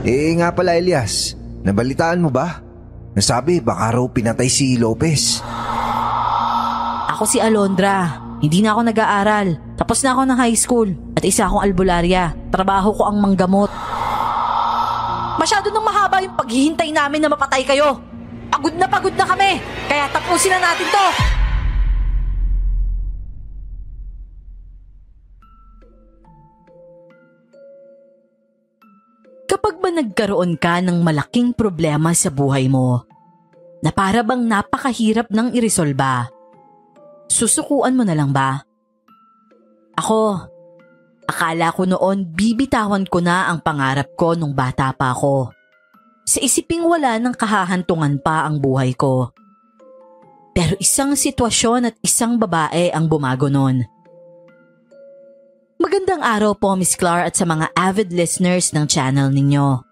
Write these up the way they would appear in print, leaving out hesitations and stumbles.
Nga pala Elias, nabalitaan mo ba? Nasabi baka raw pinatay si Lopez. Ako si Alondra. Hindi na ako nag-aaral. Tapos na ako ng high school. At isa akong albularya. Trabaho ko ang manggamot. Masyado nang mahaba yung paghihintay namin na mapatay kayo. Pagod na kami. Kaya tapusin na natin to. Kapag ba nagkaroon ka ng malaking problema sa buhay mo, na para bang napakahirap nang iresolba, susukuan mo na lang ba? Ako, akala ko noon bibitawan ko na ang pangarap ko nung bata pa ako. Sa isiping wala nang kahahantungan pa ang buhay ko. Pero isang sitwasyon at isang babae ang bumago noon. Magandang araw po Miss Clar at sa mga avid listeners ng channel ninyo.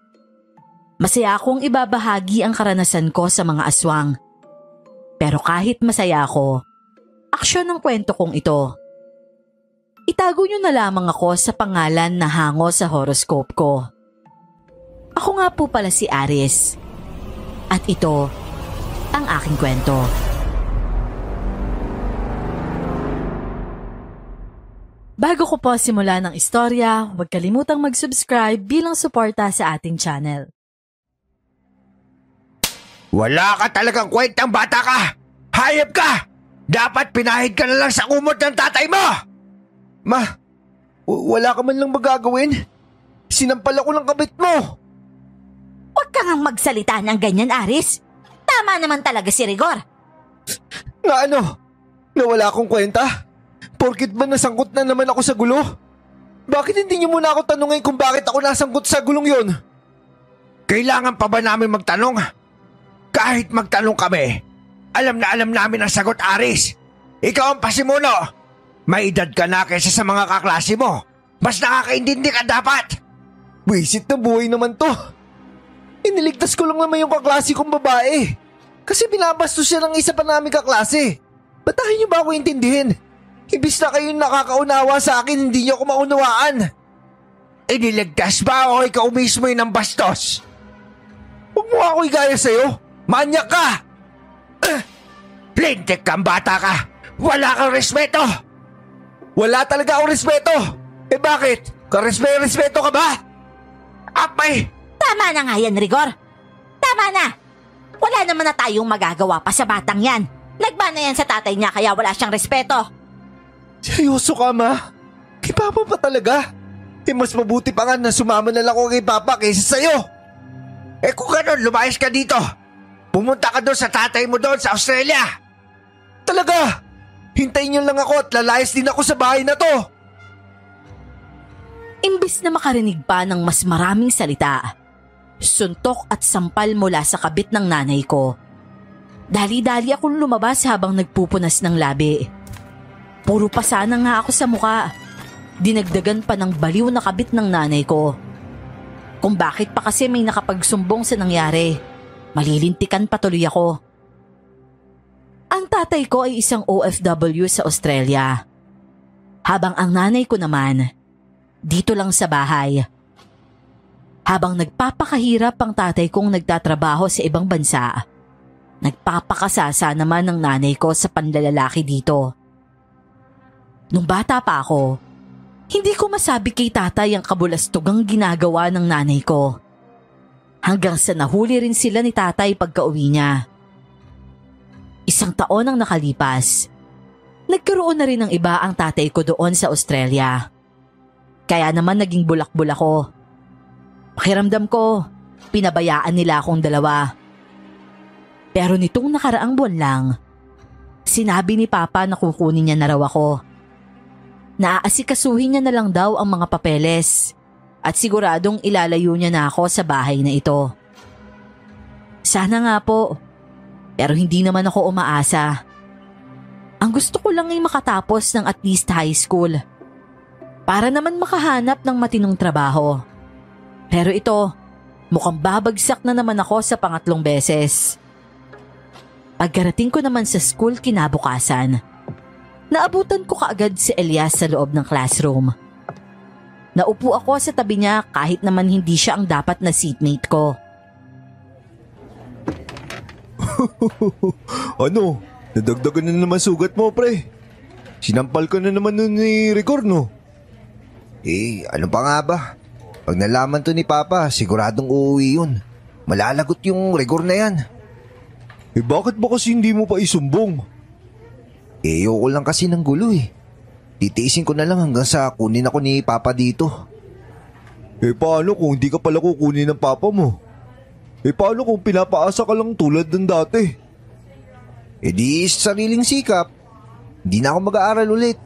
Masaya akong ibabahagi ang karanasan ko sa mga aswang. Pero kahit masaya ako, aksyon ng kwento kong ito. Itago nyo na lamang ako sa pangalan na hango sa horoscope ko. Ako nga po pala si Aries. At ito ang aking kwento. Bago ko po simula ng istorya, huwag kalimutang mag-subscribe bilang suporta sa ating channel. Wala ka talagang kwentang bata ka! Hayop ka! Dapat pinahid ka na lang sa kumot ng tatay mo! Ma, wala ka man lang magagawin? Sinampal ako ng kabit mo! Huwag ka ngang magsalita ng ganyan, Aris. Tama naman talaga si Rigor. Na ano? Nawala akong kwenta? Porkit ba nasangkot na naman ako sa gulo? Bakit hindi niyo muna ako tanungin kung bakit ako nasangkot sa gulong yon? Kailangan pa ba namin magtanong? Kahit magtanong kami, alam na alam namin ang sagot, Aris. Ikaw ang pasimuno. May edad ka na kaysa sa mga kaklase mo. Mas nakakaintindi ka dapat. Wisit na buhay naman to. Iniligtas ko lang naman yung kaklase kong babae. Kasi binabastos siya ng isa pa namin kaklase. Batahin niyo ba ako intindihin? Ibis na kayong nakakaunawa sa akin, hindi niyo ako maunawaan. Iniligtas ba o ikaw mismo yung bastos? Huwag mo ako igaya sa'yo. Manyak ka! Plintik kang bata ka! Wala kang respeto! Wala talaga akong respeto! Eh bakit? Karespeto ka ba? Apay! Tama na nga yan, Rigor. Tama na. Wala naman na tayong magagawa pa sa batang yan. Nagba na yan sa tatay niya kaya wala siyang respeto. Seryoso ka, ma? Kay Papa pa talaga? Eh mas mabuti pa nga na sumama na lang ako kay Papa kaysa sa'yo. Eh kung gano'n, lumayas ka dito. Pumunta ka doon sa tatay mo doon sa Australia. Talaga? Hintayin niyo lang ako at lalayas din ako sa bahay na to. Imbis na makarinig pa ng mas maraming salita, suntok at sampal mula sa kabit ng nanay ko. Dali-dali akong lumabas habang nagpupunas ng labi. Puro pasana nga ako sa muka. Dinagdagan pa ng baliw na kabit ng nanay ko. Kung bakit pa kasi may nakapagsumbong sa nangyari, malilintikan patuloy ako. Ang tatay ko ay isang OFW sa Australia. Habang ang nanay ko naman, dito lang sa bahay. Habang nagpapakahirap ang tatay kong nagtatrabaho sa ibang bansa, nagpapakasasa naman ng nanay ko sa panlalalaki dito. Nung bata pa ako, hindi ko masabi kay tatay ang kabulastugang ginagawa ng nanay ko. Hanggang sa nahuli rin sila ni tatay pagka-uwi niya. 1 taon ang nakalipas. Nagkaroon na rin ng iba ang tatay ko doon sa Australia. Kaya naman naging bulak-bulak ko. Pakiramdam ko, pinabayaan nila akong dalawa. Pero nitong nakaraang buwan lang, sinabi ni Papa na kukunin niya na raw ako. Naaasikasuhin niya na lang daw ang mga papeles at siguradong ilalayo niya na ako sa bahay na ito. Sana nga po, pero hindi naman ako umaasa. Ang gusto ko lang ay makatapos ng at least high school para naman makahanap ng matinong trabaho. Pero ito, mukhang babagsak na naman ako sa pangatlong beses. Pagkarating ko naman sa school kinabukasan, naabutan ko kaagad si Elias sa loob ng classroom. Naupo ako sa tabi niya kahit naman hindi siya ang dapat na seatmate ko. Ano? Nadagdagan na naman sugat mo, pre. Sinampal ka na naman nun ni Rigor, no? Ano pa nga ba? Pag nalaman to ni Papa, siguradong uuwi yun. Malalagot yung Rigor na yan. Bakit ba kasi hindi mo pa isumbong? Ayoko lang kasi ng gulo eh. Titiisin ko na lang hanggang sa kunin ako ni Papa dito. Paano kung hindi ka pala kukunin ng Papa mo? Paano kung pinapaasa ka lang tulad ng dati? Di sariling sikap. Hindi na ako mag-aaral ulit.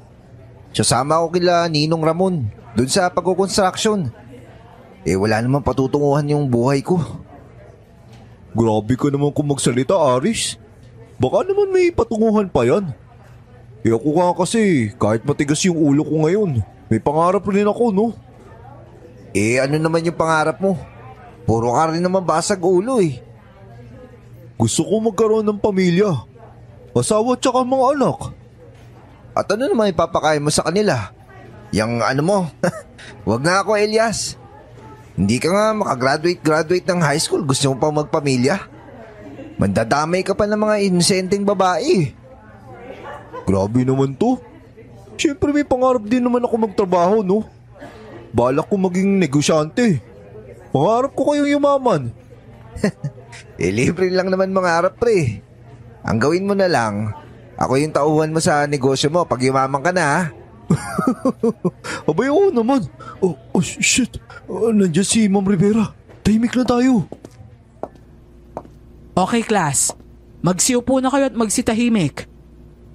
Sasama ako kila Ninong Ramon dun sa pagkukonstruction. Wala namang patutunguhan yung buhay ko. Grabe ka naman kung magsalita, Aris. Baka naman may patunguhan pa yan. Ako nga kasi, kahit matigas yung ulo ko ngayon, may pangarap rin ako, no? Ano naman yung pangarap mo? Puro ka rin naman basag ulo eh. Gusto ko magkaroon ng pamilya. Asawa tsaka mga anak. At ano naman ipapakain mo sa kanila? Yang ano mo? Wag na ako, Elias. Hindi ka nga makagraduate ng high school, gusto mo pa magpamilya? Mandadamay ka pa ng mga inosenteng babae. Grabe naman to. Siyempre may pangarap din naman ako magtrabaho, no? Balak ko maging negosyante. Pangarap ko kayong yumaman. Libre lang naman mangarap, pre. Ang gawin mo na lang, ako yung tauhan mo sa negosyo mo pag yumaman ka na, ha? Abay, oo naman. Shit. Nandiyan si Ma'am Rivera. Tahimik na tayo. Okay, class. Magsiupo na kayo at magsitahimik.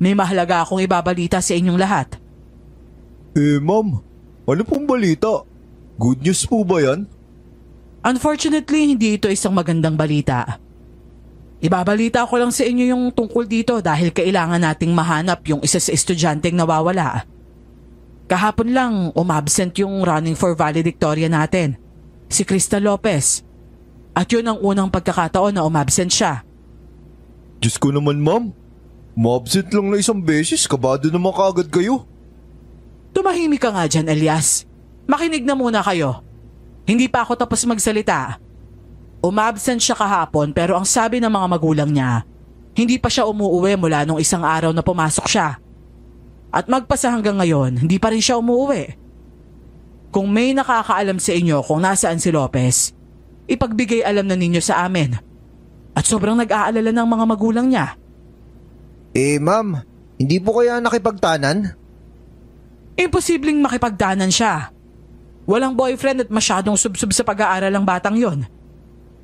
May mahalaga akong ibabalita sa inyong lahat. Ma'am, ano pong balita? Good news po ba yan? Unfortunately, hindi ito isang magandang balita. Ibabalita ko lang sa inyo yung tungkol dito dahil kailangan nating mahanap yung isa sa estudyanteng nawawala. Kahapon lang umabsent yung running for valedictorian natin, si Crystal Lopez. At yun ang unang pagkakataon na umabsent siya. Diyos ko naman, ma'am. Umabsent lang na isang beses, kabado naman kaagad kayo. Tumahimik ka nga dyan, Elias. Makinig na muna kayo. Hindi pa ako tapos magsalita. Umabsent siya kahapon pero ang sabi ng mga magulang niya, hindi pa siya umuuwi mula nung isang araw na pumasok siya. At magpasa hanggang ngayon, hindi pa rin siya umuuwi. Kung may nakakaalam sa inyo kung nasaan si Lopez, ipagbigay alam na ninyo sa amin. At sobrang nag-aalala ng mga magulang niya. Ma'am, hindi po kaya nakipagtanan? Imposibleng makipagdanan siya. Walang boyfriend at masyadong subsub sa pag-aaral ang batang yon.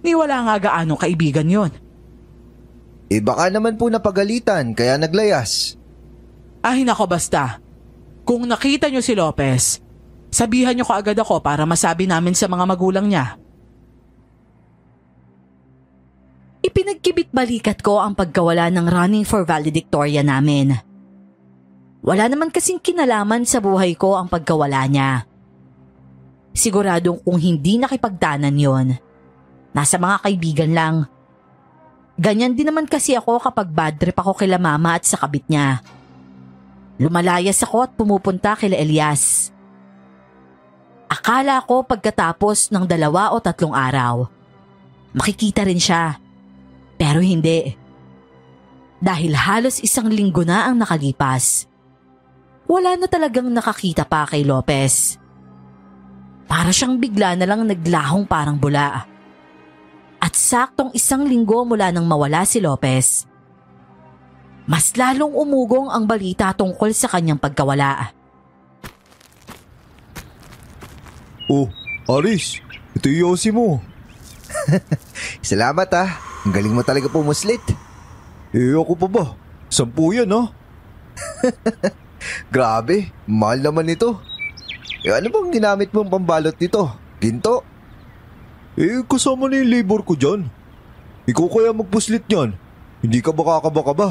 Ni wala nga gaano kaibigan yon. Baka naman po napagalitan kaya naglayas. Ay nako basta. Kung nakita niyo si Lopez, sabihan niyo kaagad ako para masabi namin sa mga magulang niya. Ipinagkibit-balikat ko ang pagkawala ng running for valedictorian namin. Wala naman kasing kinalaman sa buhay ko ang pagkawala niya. Siguradong kung hindi nakipagdanan yon, nasa mga kaibigan lang. Ganyan din naman kasi ako kapag bad trip ako kila mama at sa kabit niya. Lumalayas ako at pumupunta kila Elias. Akala ko pagkatapos ng 2 o 3 araw, makikita rin siya. Pero hindi. Dahil halos 1 linggo na ang nakalipas, wala na talagang nakakita pa kay Lopez. Para siyang bigla na lang naglahong parang bula. At saktong 1 linggo mula nang mawala si Lopez, mas lalong umugong ang balita tungkol sa kanyang pagkawala. Oh, Aris, ito yung Yossi mo. Salamat ah. Ang galing mo talaga pumuslit. Ako pa ba? 10 yan ha? Grabe, mahal naman ito. Ano bang ginamit mong pambalot nito? Ginto? Kasama na yung labor ko dyan. Ikaw kaya magpuslit niyan. Hindi ka ba kakaba ba?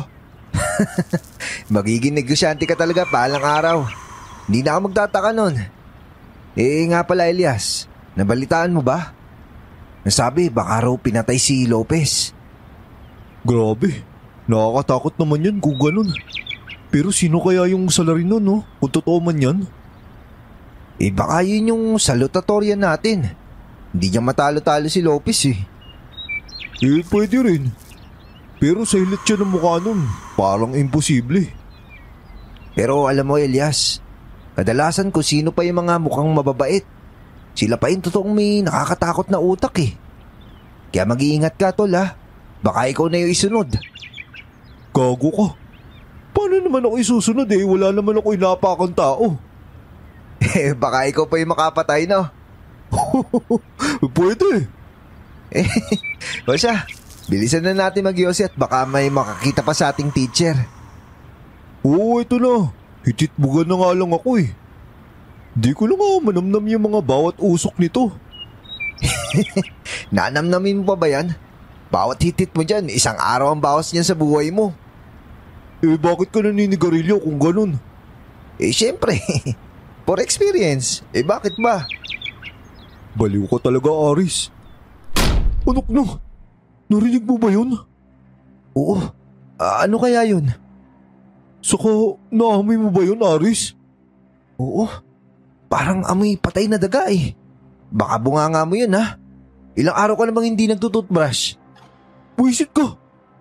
Magiging negosyante ka talaga palang araw. Hindi na ako magtataka nun. Nga pala Elias, nabalitaan mo ba? Nasabi baka raw pinatay si Lopez. Grabe, nakakatakot naman yan kung ganun. Pero sino kaya yung salarin nun, no? Kung totoo man yan? Baka yun yung salutatorian natin. Hindi niya matalo-talo si Lopez eh. Pwede rin. Pero sa hilit siya ng mukha nun, parang imposible. Pero alam mo Elias, kadalasan kung sino pa yung mga mukhang mababait, sila pa yung totoong may nakakatakot na utak eh. Kaya mag-iingat ka tol ha, baka ikaw na yung isunod. Gago ka. Paano naman ako isusunod wala naman ako inapakan tao. Baka ikaw pa yung makapatay no? Pwede. O siya, bilisan na natin mag-yosi at baka may makakita pa sa ating teacher. Oo, ito na. Hititbugan na nga lang ako Di ko lang manamnam yung mga bawat usok nito. Nanamnamin mo pa ba yan? Bawat hitit mo dyan, isang araw ang bawas niyan sa buhay mo. Bakit ka naninigarilyo kung ganun? Siyempre, for experience. Bakit ba? Baliw ka talaga, Aris. Anak na, narinig mo ba yun? Oo, ano kaya yun? Saka, naamoy mo ba yun, Aris? Oo, parang amoy patay na daga Baka bunganga mo yun ha. Ilang araw ka namang hindi nagtututbrush. Buisit ka,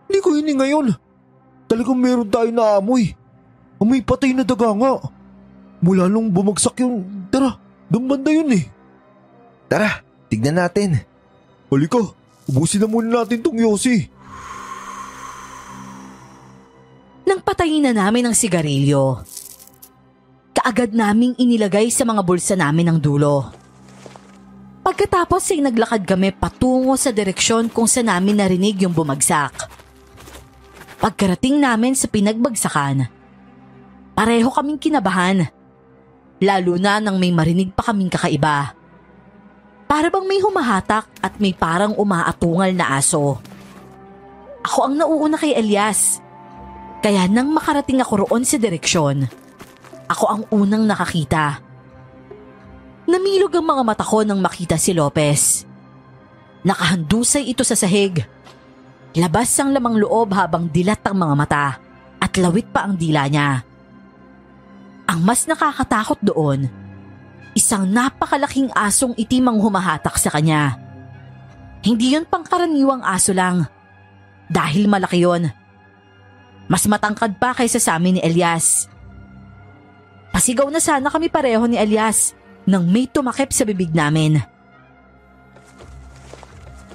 hindi ko hini ngayon. Talagang meron tayo na amoy. Amoy patay na daga nga. Mula nung bumagsak yung, tara, doon banda yun Tara, tignan natin. Halika, ubusin na muna natin tong yosi. Nang patayin na namin ang sigarilyo, kaagad naming inilagay sa mga bulsa namin ang dulo. Pagkatapos ay naglakad kami patungo sa direksyon kung saan namin narinig yung bumagsak. Pagkarating namin sa pinagbagsakan, pareho kaming kinabahan, lalo na nang may marinig pa kaming kakaiba. Para bang may humahatak at may parang umaatungal na aso. Ako ang nauuna kay Elias, kaya nang makarating ako roon sa direksyon, ako ang unang nakakita. Namilog ang mga mata ko nang makita si Lopez. Nakahandusay ito sa sahig. Labas ang lamang loob habang dilat ang mga mata at lawit pa ang dila niya. Ang mas nakakatakot doon, isang napakalaking asong itim ang humahatak sa kanya. Hindi yun pangkaraniwang aso lang, dahil malaki yun. Mas matangkad pa kaysa sa amin ni Elias. Pasigaw na sana kami pareho ni Elias nang may tumakip sa bibig namin.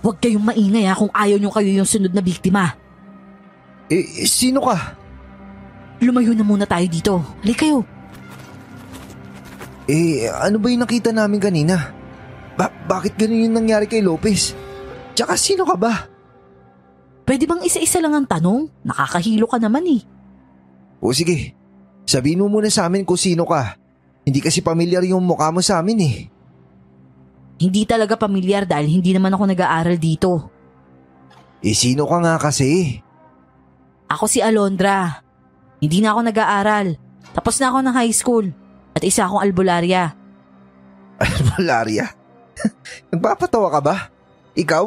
Huwag kayong maingay kung ayaw nyo kayo yung sunod na biktima. Sino ka? Lumayo na muna tayo dito. Halika kayo. Ano ba yung nakita namin kanina? Bakit ganun yung nangyari kay Lopez? Tsaka sino ka ba? Pwede bang isa-isa lang ang tanong? Nakakahilo ka naman O sige, sabihin mo muna sa amin kung sino ka. Hindi kasi pamilyar yung mukha mo sa amin Hindi talaga pamilyar dahil hindi naman ako nag-aaral dito. Sino ka nga kasi? Ako si Alondra. Hindi na ako nag-aaral. Tapos na ako ng high school. At isa akong albularya. Albularya? Nagpapatawa ka ba? Ikaw?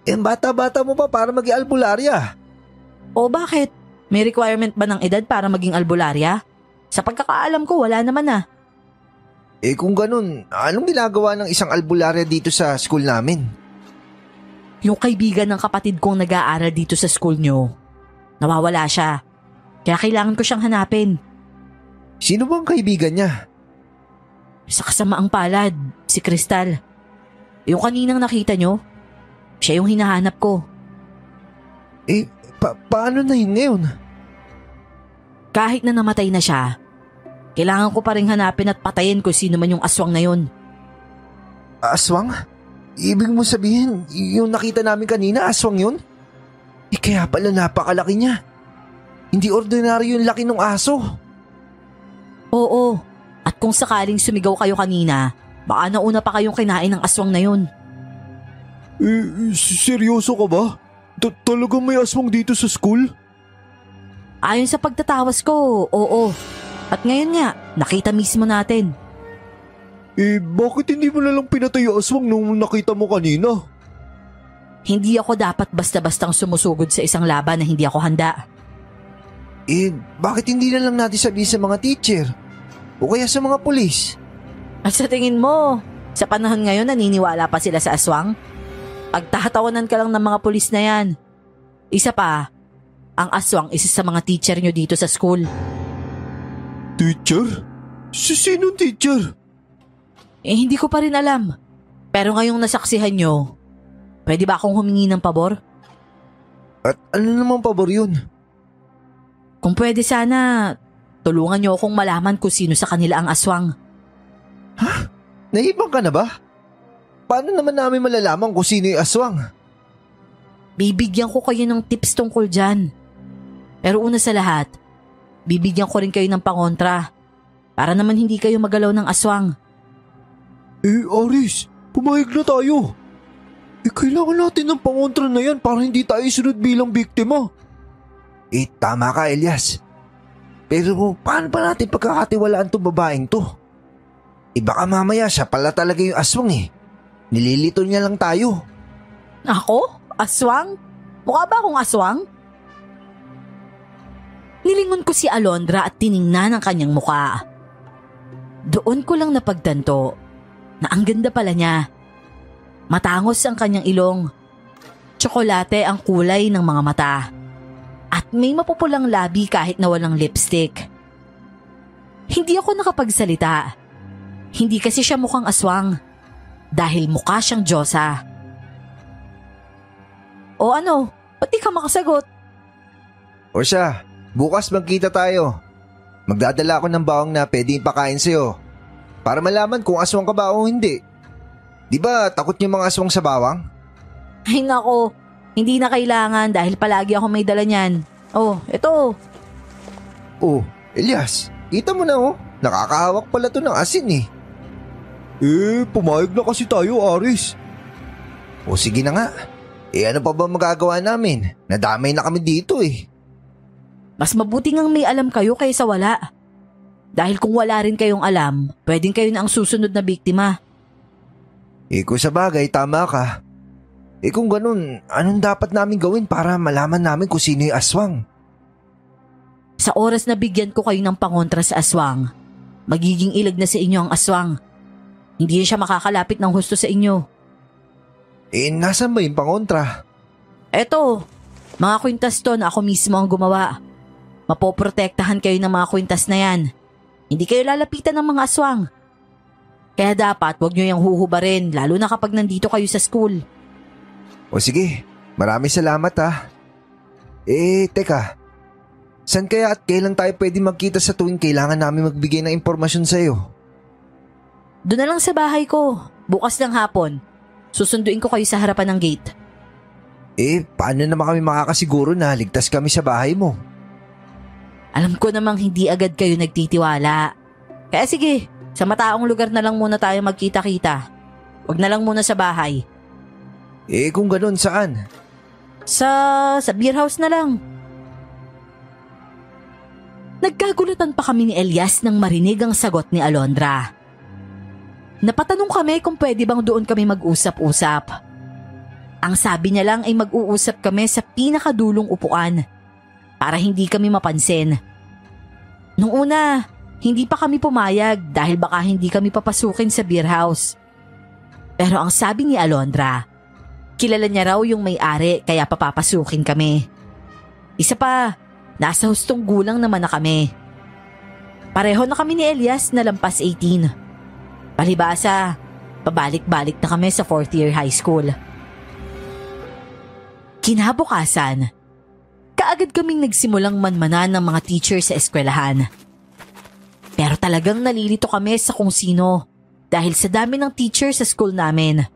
Ang bata-bata mo pa para maging albularya. O bakit? May requirement ba ng edad para maging albularya? Sa pagkakaalam ko, wala naman Kung ganun, anong ginagawa ng isang albularya dito sa school namin? Yung kaibigan ng kapatid kong nag-aaral dito sa school nyo, nawawala siya. Kaya kailangan ko siyang hanapin. Sino bang kaibigan niya? Sa kasamaang palad, si Crystal. Yung kaninang nakita nyo, siya yung hinahanap ko. Paano na yun ngayon? Kahit na namatay na siya, kailangan ko pa rin hanapin at patayin kung sino man yung aswang na yun. Aswang? Ibig mo sabihin, yung nakita namin kanina, aswang yun? Kaya pala napakalaki niya. Hindi ordinaryo yung laki ng aso. Oo, at kung sakaling sumigaw kayo kanina, baka nauna pa kayong kinain ng aswang na yun. Seryoso ka ba? Talagang may aswang dito sa school? Ayon sa pagtatawas ko, oo. At ngayon nga, nakita mismo natin. Bakit hindi mo nalang pinatay yung aswang nung nakita mo kanina? Hindi ako dapat basta-bastang sumusugod sa isang laban na hindi ako handa. Bakit hindi na lang natin sabihin sa mga teacher? O kaya sa mga pulis? At sa tingin mo, sa panahon ngayon naniniwala pa sila sa aswang? Pagtatawanan ka lang ng mga pulis na yan. Isa pa, ang aswang isa sa mga teacher nyo dito sa school. Teacher? Sinong teacher? Hindi ko pa rin alam. Pero ngayong nasaksihan nyo, pwede ba akong humingi ng pabor? At ano namang pabor yun? Kung pwede sana, tulungan nyo akong malaman kung sino sa kanila ang aswang. Nahibang ka na ba? Paano naman namin malalaman kung sino yung aswang? Bibigyan ko kayo ng tips tungkol dyan. Pero una sa lahat, bibigyan ko rin kayo ng pangontra para naman hindi kayo magalaw ng aswang. Aris, pumayag na tayo. Kailangan natin ng pangontra na yan para hindi tayo sunod bilang biktima. Tama ka, Elias. Pero paano pa natin pagkakatiwalaan tong babaeng to? Baka mamaya siya pala talaga yung aswang eh. Nililito niya lang tayo. Ako? Aswang? Mukha ba akong aswang? Nilingon ko si Alondra at tiningnan ang kanyang mukha. Doon ko lang napagtanto na ang ganda pala niya. Matangos ang kanyang ilong. Tsokolate ang kulay ng mga mata. At may mapupulang labi kahit na walang lipstick. Hindi ako nakapagsalita. Hindi kasi siya mukhang aswang. Dahil mukha siyang Diyosa. O ano? Ba't di ka makasagot? O siya, bukas magkita tayo. Magdadala ako ng bawang na pwedeng ipakain sa'yo. Para malaman kung aswang ka ba o hindi. Di ba takot yung mga aswang sa bawang? Ay nako, hindi na kailangan dahil palagi ako may dala niyan. Oh, eto. Oh, Elias, kita mo na oh. Nakakahawak pala to ng asin eh. Pumayag na kasi tayo, Aris. O sige na nga. Ano pa ba magagawa namin? Nadamay na kami dito eh. Mas mabuti ngang may alam kayo kaysa wala. Dahil kung wala rin kayong alam, pwedeng kayo na ang susunod na biktima. Kung sa bagay, tama ka. Kung ganun, anong dapat namin gawin para malaman namin kung sino yung aswang? Sa oras na bigyan ko kayo ng pangontra sa aswang, magiging ilag na sa inyo ang aswang. Hindi siya makakalapit ng husto sa inyo. Nasaan ba yung pangontra? Eto, mga kwintas to na ako mismo ang gumawa. Mapoprotektahan kayo ng mga kwintas na yan. Hindi kayo lalapitan ng mga aswang. Kaya dapat wag nyo yung huhubarin lalo na kapag nandito kayo sa school. O sige, maraming salamat ha. Teka. Saan kaya at kailan tayo pwede magkita sa tuwing kailangan namin magbigay ng impormasyon sa'yo? Doon na lang sa bahay ko. Bukas ng hapon. Susunduin ko kayo sa harapan ng gate. Paano naman kami makakasiguro na ligtas kami sa bahay mo? Alam ko namang hindi agad kayo nagtitiwala. Kaya sige, sa mataong lugar na lang muna tayo magkita-kita. Huwag na lang muna sa bahay. Kung ganun, saan? Sa beer house na lang. Nagkagulatan pa kami ni Elias nang marinig ang sagot ni Alondra. Napatanong kami kung pwede bang doon kami mag-usap-usap. Ang sabi niya lang ay mag-uusap kami sa pinakadulong upuan para hindi kami mapansin. Nung una, hindi pa kami pumayag dahil baka hindi kami papasukin sa beer house. Pero ang sabi ni Alondra, kilala niya raw yung may-ari kaya papapasukin kami. Isa pa, nasa hustong gulang naman na kami. Pareho na kami ni Elias na lampas 18. Palibasa, pabalik-balik na kami sa 4th year high school. Kinabukasan, kaagad kaming nagsimulang manmanan ng mga teacher sa eskwelahan. Pero talagang nalilito kami sa kung sino dahil sa dami ng teacher sa school namin.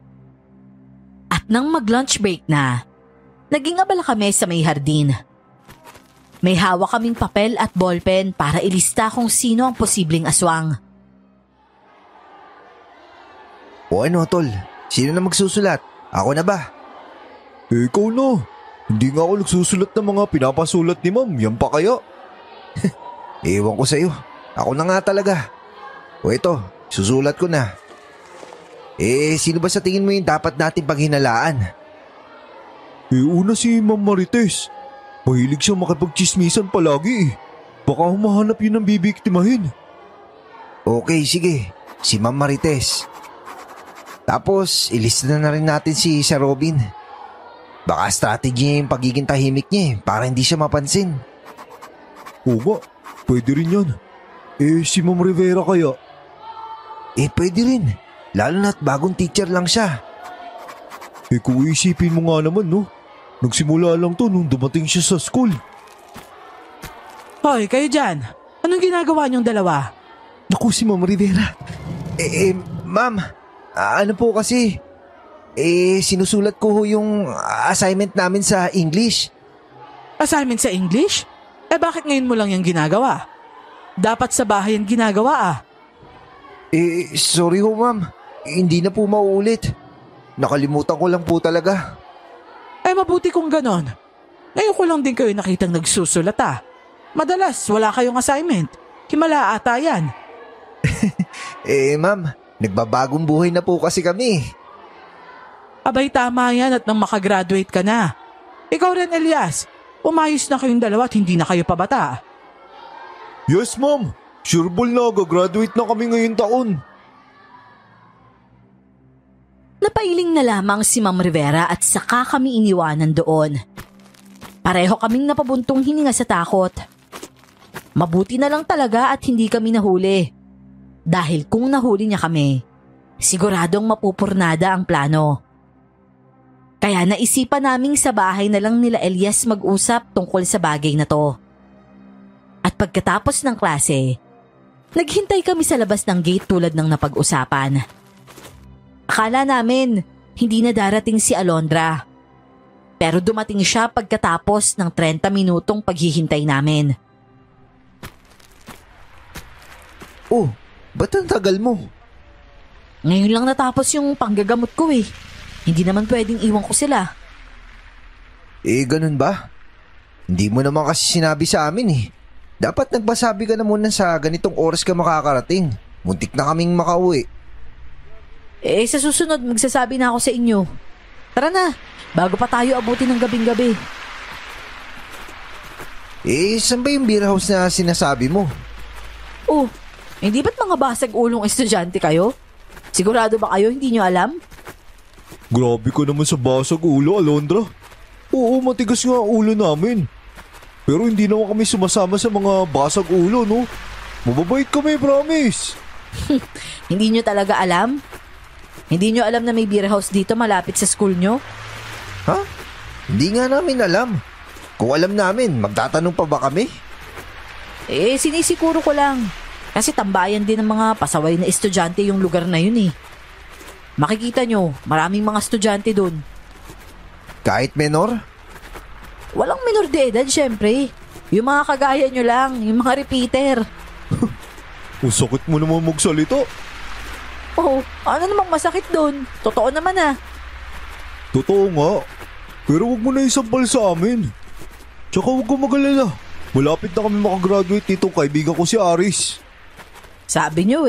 At nang mag-lunch break na, naging abala kami sa may hardin. May hawak kaming papel at ballpen para ilista kung sino ang posibleng aswang. O ano, tol? Sino na magsusulat? Ako na ba? Ikaw na. Hindi nga ako nagsusulat ng mga pinapasulat ni ma'am. Yan pa kaya? Ewan ko sa'yo. Ako na nga talaga. O ito, susulat ko na. Sino ba sa tingin mo yung dapat natin paghinalaan? Una si Ma'am Marites. Mahilig siyang makipagchismisan palagi eh. Baka humahanap yun ang bibiktimahin. Okay, sige. si Ma'am Marites. Tapos, ilista na rin natin si Sir Robin. Baka strategy niya yung pagiging tahimik niya para hindi siya mapansin. Oo nga, pwede rin yan. Si Ma'am Rivera kaya? Pwede rin. Lalo na't bagong teacher lang siya. Kung iisipin mo nga naman, no? Nagsimula lang to nung dumating siya sa school. Hoy, kayo dyan. Anong ginagawa niyong dalawa? Naku, si Ma'am Rivera. Ma'am, ano po kasi? Sinusulat ko ho yung assignment namin sa English. Assignment sa English? Bakit ngayon mo lang yung ginagawa? Dapat sa bahay yung ginagawa Sorry ho ma'am. Hindi na po mauulit. Nakalimutan ko lang po talaga. Mabuti kung ganon. Ngayon ko lang din kayo nakitang nagsusulat Madalas, wala kayong assignment. Himala ata yan. Ma'am, nagbabagong buhay na po kasi kami. Abay, tama yan at nang makagraduate ka na. Ikaw rin, Elias. Umayos na kayong dalawa at hindi na kayo pabata. Yes, ma'am. Sure ball na, gagraduate na kami ngayong taon. Napailing na lamang si Ma'am Rivera at saka kami iniwanan doon. Pareho kaming napabuntong hininga sa takot. Mabuti na lang talaga at hindi kami nahuli. Dahil kung nahuli niya kami, siguradong mapupurnada ang plano. Kaya naisipan naming sa bahay na lang nila Elias mag-usap tungkol sa bagay na to. At pagkatapos ng klase, naghintay kami sa labas ng gate tulad ng napag-usapan. Akala namin hindi na darating si Alondra. Pero dumating siya pagkatapos ng 30 minutong paghihintay namin. Oh, ba't ang tagal mo? Ngayon lang natapos yung panggagamot ko Hindi naman pwedeng iwan ko sila. Ganun ba? Hindi mo naman kasi sinabi sa amin Dapat nagpasabi ka na muna sa ganitong oras ka makakarating. Muntik na kaming makauwi. Sa susunod magsasabi na ako sa inyo. Tara na, bago pa tayo abutin ng gabing-gabi. Saan ba yung beer house na sinasabi mo? Oh, hindi ba't mga basag ulong estudyante kayo? Sigurado ba kayo hindi nyo alam? Grabe ka naman sa basag ulo, Alondra. Oo, matigas nga ulo namin. Pero hindi naman kami sumasama sa mga basag ulo, no? Mababait kami, promise. Hindi nyo talaga alam? Hindi nyo alam na may beer house dito malapit sa school nyo? Ha? Hindi nga namin alam. Kung alam namin, magtatanong pa ba kami? Sinisiguro ko lang. Kasi tambayan din ng mga pasaway na estudyante yung lugar na yun Makikita nyo, maraming mga estudyante dun. Kahit menor? Walang minor de edad, syempre. Yung mga kagaya nyo lang, yung mga repeater. Ang sakit mo naman magsalita. Oh, ano namang masakit dun? Totoo naman Totoo nga. Pero wag mo na isampal sa amin. Tsaka wag ko mag-alala. Malapit na kami makagraduate nitong kaibigan ko si Aris. Sabi nyo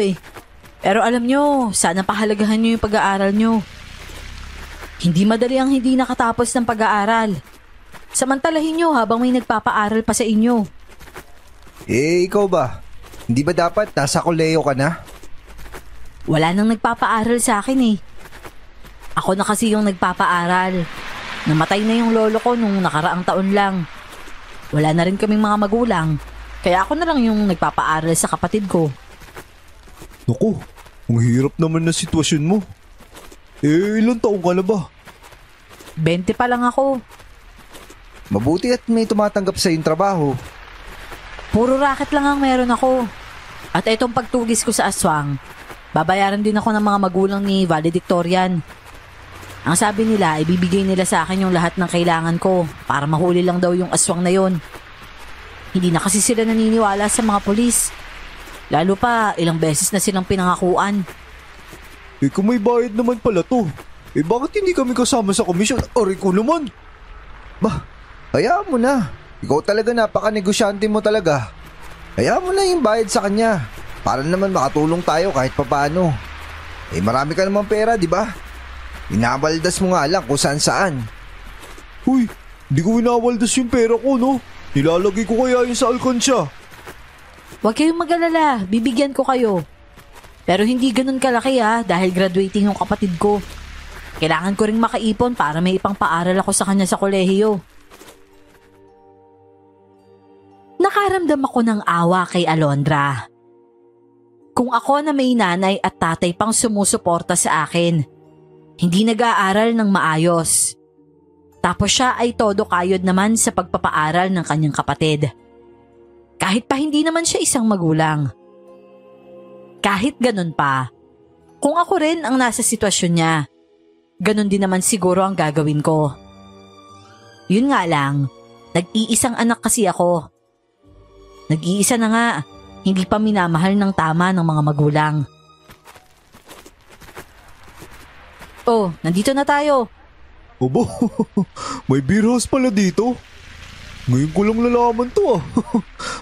Pero alam nyo, sana pahalagahan nyo yung pag-aaral nyo. Hindi madali ang hindi nakatapos ng pag-aaral. Samantalahin nyo habang may nagpapaaral pa sa inyo. Ikaw ba? Hindi ba dapat nasa koleyo ka na? Wala nang nagpapaaral sa akin Ako na kasi yung nagpapaaral. Namatay na yung lolo ko nung nakaraang taon lang. Wala na rin kaming mga magulang. Kaya ako na lang yung nagpapaaral sa kapatid ko. Naku, ang hirap naman na sitwasyon mo. Ilang taong ka na ba? 20 pa lang ako. Mabuti at may tumatanggap sa yung trabaho. Puro racket lang ang meron ako. At itong pagtugis ko sa aswang, babayaran din ako ng mga magulang ni valedictorian. Ang sabi nila, ibibigay nila sa akin yung lahat ng kailangan ko para mahuli lang daw yung aswang na yon. Hindi na kasi sila naniniwala sa mga pulis. Lalo pa, ilang beses na silang pinangakuan. Kung may bayad naman pala to, bakit hindi kami kasama sa komisyon? Aray ko naman. Bah, hayaan mo na. Ikaw talaga napaka-negosyante mo talaga. Hayaan mo na yung bayad sa kanya. Para naman makatulong tayo kahit papaano. Marami ka namang pera, di ba? Inabaldas mo nga lang kung saan-saan. Huy, di ko inawaldas yung pera ko, no? Nilalagay ko kaya yun sa alkansya. Huwag kayong mag-alala, bibigyan ko kayo. Pero hindi ganun kalaki dahil graduating yung kapatid ko. Kailangan ko ring makaipon para may ipang-paaral ako sa kanya sa kolehiyo. Nakaramdam ako ng awa kay Alondra. Kung ako na may nanay at tatay pang sumusuporta sa akin, hindi nag-aaral ng maayos. Tapos siya ay todo kayod naman sa pagpapaaral ng kanyang kapatid. Kahit pa hindi naman siya isang magulang. Kahit ganun pa, kung ako rin ang nasa sitwasyon niya, ganun din naman siguro ang gagawin ko. Yun nga lang, nag-iisang anak kasi ako. Nag-iisa na nga, hindi pa minamahal ng tama ng mga magulang. Oh, nandito na tayo. Aba, may beer house pala dito. Ngayon ko lang nalaman to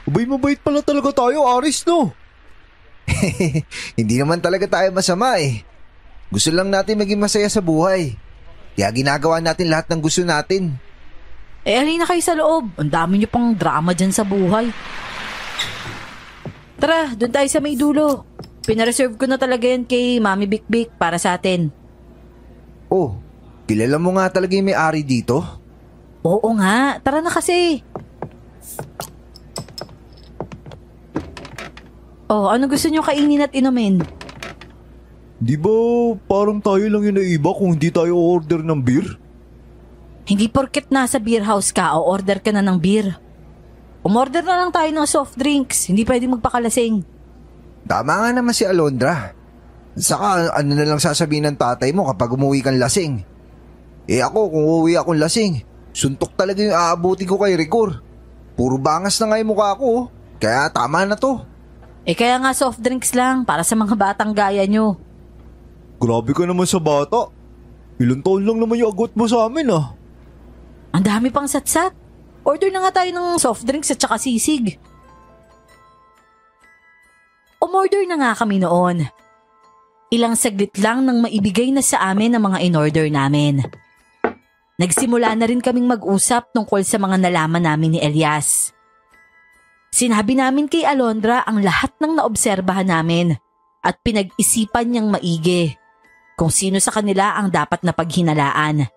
Abay, mabait pala talaga tayo, Aris, no? Hindi naman talaga tayo masama eh. Gusto lang natin maging masaya sa buhay. Kaya ginagawa natin lahat ng gusto natin. Halina kayo sa loob. Ang dami niyo pang drama dyan sa buhay. Tara, doon tayo sa may dulo. Pinareserve ko na talaga yan kay Mami Bikbik para sa atin. Oh, kilala mo nga talaga yung may-ari dito? Oo nga, tara na kasi. Oh, ano gusto niyo kainin at inumin? Di ba parang tayo lang yung naiba kung hindi tayo order ng beer? Hindi porket nasa beer house ka o order ka na ng beer. Umorder na lang tayo ng soft drinks, hindi pwedeng magpakalasing. Tama nga naman si Alondra. Saka ano na lang sasabihin ng tatay mo kapag umuwi kang lasing? Ako kung uuwi akong lasing, suntok talaga yung aabuti ko kay Rigor. Puro bangas na nga yung mukha ko, kaya tama na to. Kaya nga soft drinks lang para sa mga batang gaya nyo. Grabe ka naman sa bata. Ilang taon lang naman yung agot mo sa amin Ang dami pang satsat. Order na nga tayo ng soft drinks at saka sisig. Umorder na nga kami noon. Ilang saglit lang nang maibigay na sa amin ang mga in-order namin. Nagsimula na rin kaming mag-usap tungkol sa mga nalaman namin ni Elias. Sinabi namin kay Alondra ang lahat ng naobserbahan namin at pinag-isipan niyang maigi kung sino sa kanila ang dapat na paghinalaan.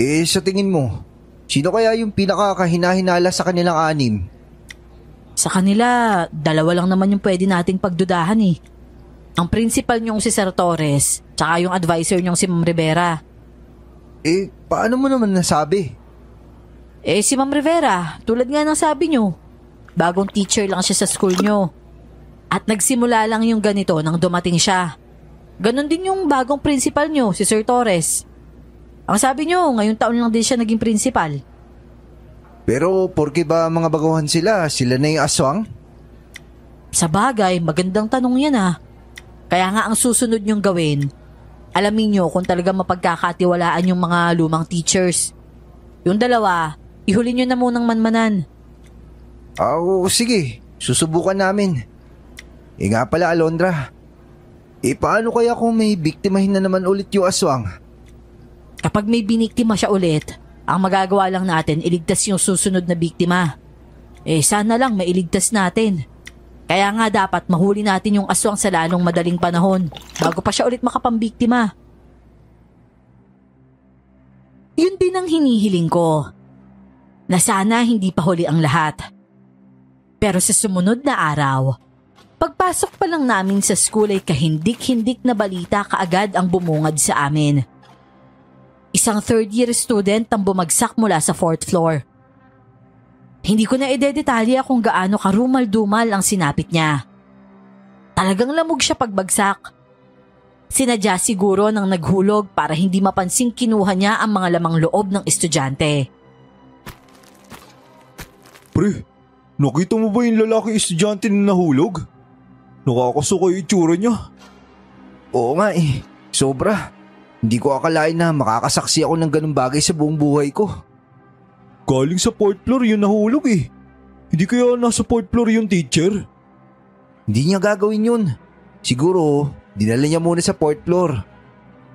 Sa tingin mo, sino kaya yung pinakakahinahinala sa kanilang anim? Sa kanila, dalawa lang naman yung pwede nating pagdudahan eh. Ang principal niyong si Sir Torres, tsaka yung advisor niyong si Ma'am Rivera. Paano mo naman nasabi? Si Ma'am Rivera, tulad nga ng sabi niyo, bagong teacher lang siya sa school niyo. At nagsimula lang yung ganito nang dumating siya. Ganon din yung bagong principal niyo, si Sir Torres. Ang sabi niyo, ngayong taon lang din siya naging principal. Pero porke ba mga baguhan sila na yung aswang? Sa bagay, magandang tanong yan Kaya nga ang susunod niyong gawin, alamin niyo kung talaga mapagkakatiwalaan yung mga lumang teachers. Yung dalawa, ihuli niyo na munang manmanan. Oo, sige. Susubukan namin. Nga pala, Alondra. Paano kaya kung may biktimahin na naman ulit yung aswang? Kapag may biniktima siya ulit, ang magagawa lang natin iligtas yung susunod na biktima. Sana lang mailigtas natin. Kaya nga dapat mahuli natin yung aswang sa lalong madaling panahon bago pa siya ulit makapambiktima. Yun din ang hinihiling ko. Na sana hindi pa huli ang lahat. Pero sa sumunod na araw, pagpasok pa lang namin sa school ay kahindik-hindik na balita kaagad ang bumungad sa amin. Isang third-year student ang bumagsak mula sa 4th floor. Hindi ko na idedetalya kung gaano karumal-dumal ang sinapit niya. Talagang lamog siya pagbagsak. Sinadya siguro ng naghulog para hindi mapansing kinuha niya ang mga lamang loob ng estudyante. Pre, nakita mo ba yung lalaki estudyante na nahulog? Nakakasuka yung itsura niya. Oo nga sobra. Hindi ko akalain na makakasaksi ako ng ganung bagay sa buong buhay ko. Galing sa 4th floor yung nahulog Hindi kaya nasa 4th floor yung teacher? Hindi niya gagawin yun. Siguro, dinala niya muna sa 4th floor.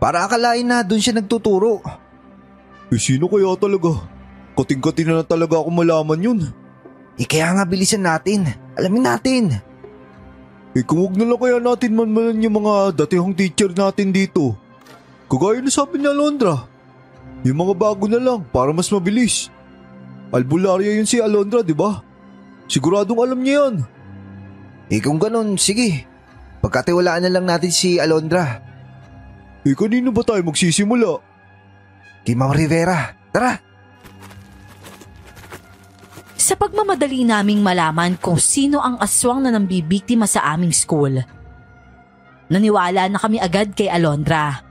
Para akalain na doon siya nagtuturo. Sino kaya talaga? Kating-kating na talaga ako malaman yun. Kaya nga bilisan natin. Alamin natin. Kung huwag na lang kaya natin manmalan yung mga datihang teacher natin dito. Kagaya na sabi ni Alondra. Yung mga bago na lang para mas mabilis. Albularya yun si Alondra, di ba? Siguradong alam niya yan. Kung ganun, sige. Pagkatiwalaan na lang natin si Alondra. Kanino ba tayo magsisimula? Kay Ma'am Rivera. Tara! Sa pagmamadali naming malaman kung sino ang aswang na nambibiktima sa aming school, naniwala na kami agad kay Alondra.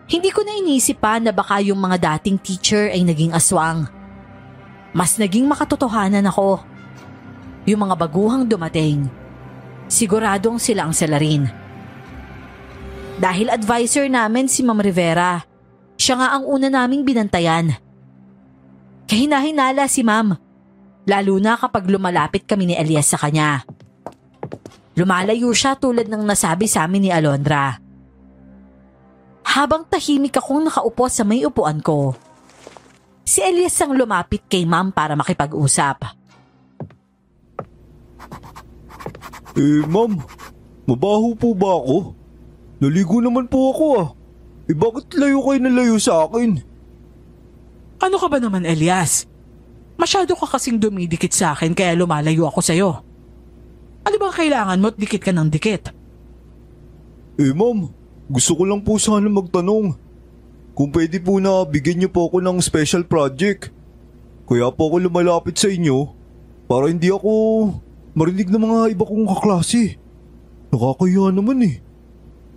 Hindi ko na inisip pa na baka yung mga dating teacher ay naging aswang. Mas naging makatotohanan ako. Yung mga baguhang dumating, siguradong sila ang salarin. Dahil advisor namin si Ma'am Rivera, siya nga ang una naming binantayan. Kahina-hinala si Ma'am, lalo na kapag lumalapit kami ni Elias sa kanya. Lumalayo siya tulad ng nasabi sa amin ni Alondra. Habang tahimik akong nakaupo sa may upuan ko, si Elias ang lumapit kay Ma'am para makipag-usap. Ma'am, mabaho po ba ako? Naligo naman po ako bakit layo kayo na layo sa akin? Ano ka ba naman, Elias? Masyado ka kasing dumidikit sa akin kaya lumalayo ako sa'yo. Ano bang kailangan mo at dikit ka ng dikit? Ma'am, gusto ko lang po sana magtanong. Kung pwede po na bigyan niyo po ako ng special project. Kaya po ako lumalapit sa inyo para hindi ako marinig ng mga iba kong kaklase. Nakakaya naman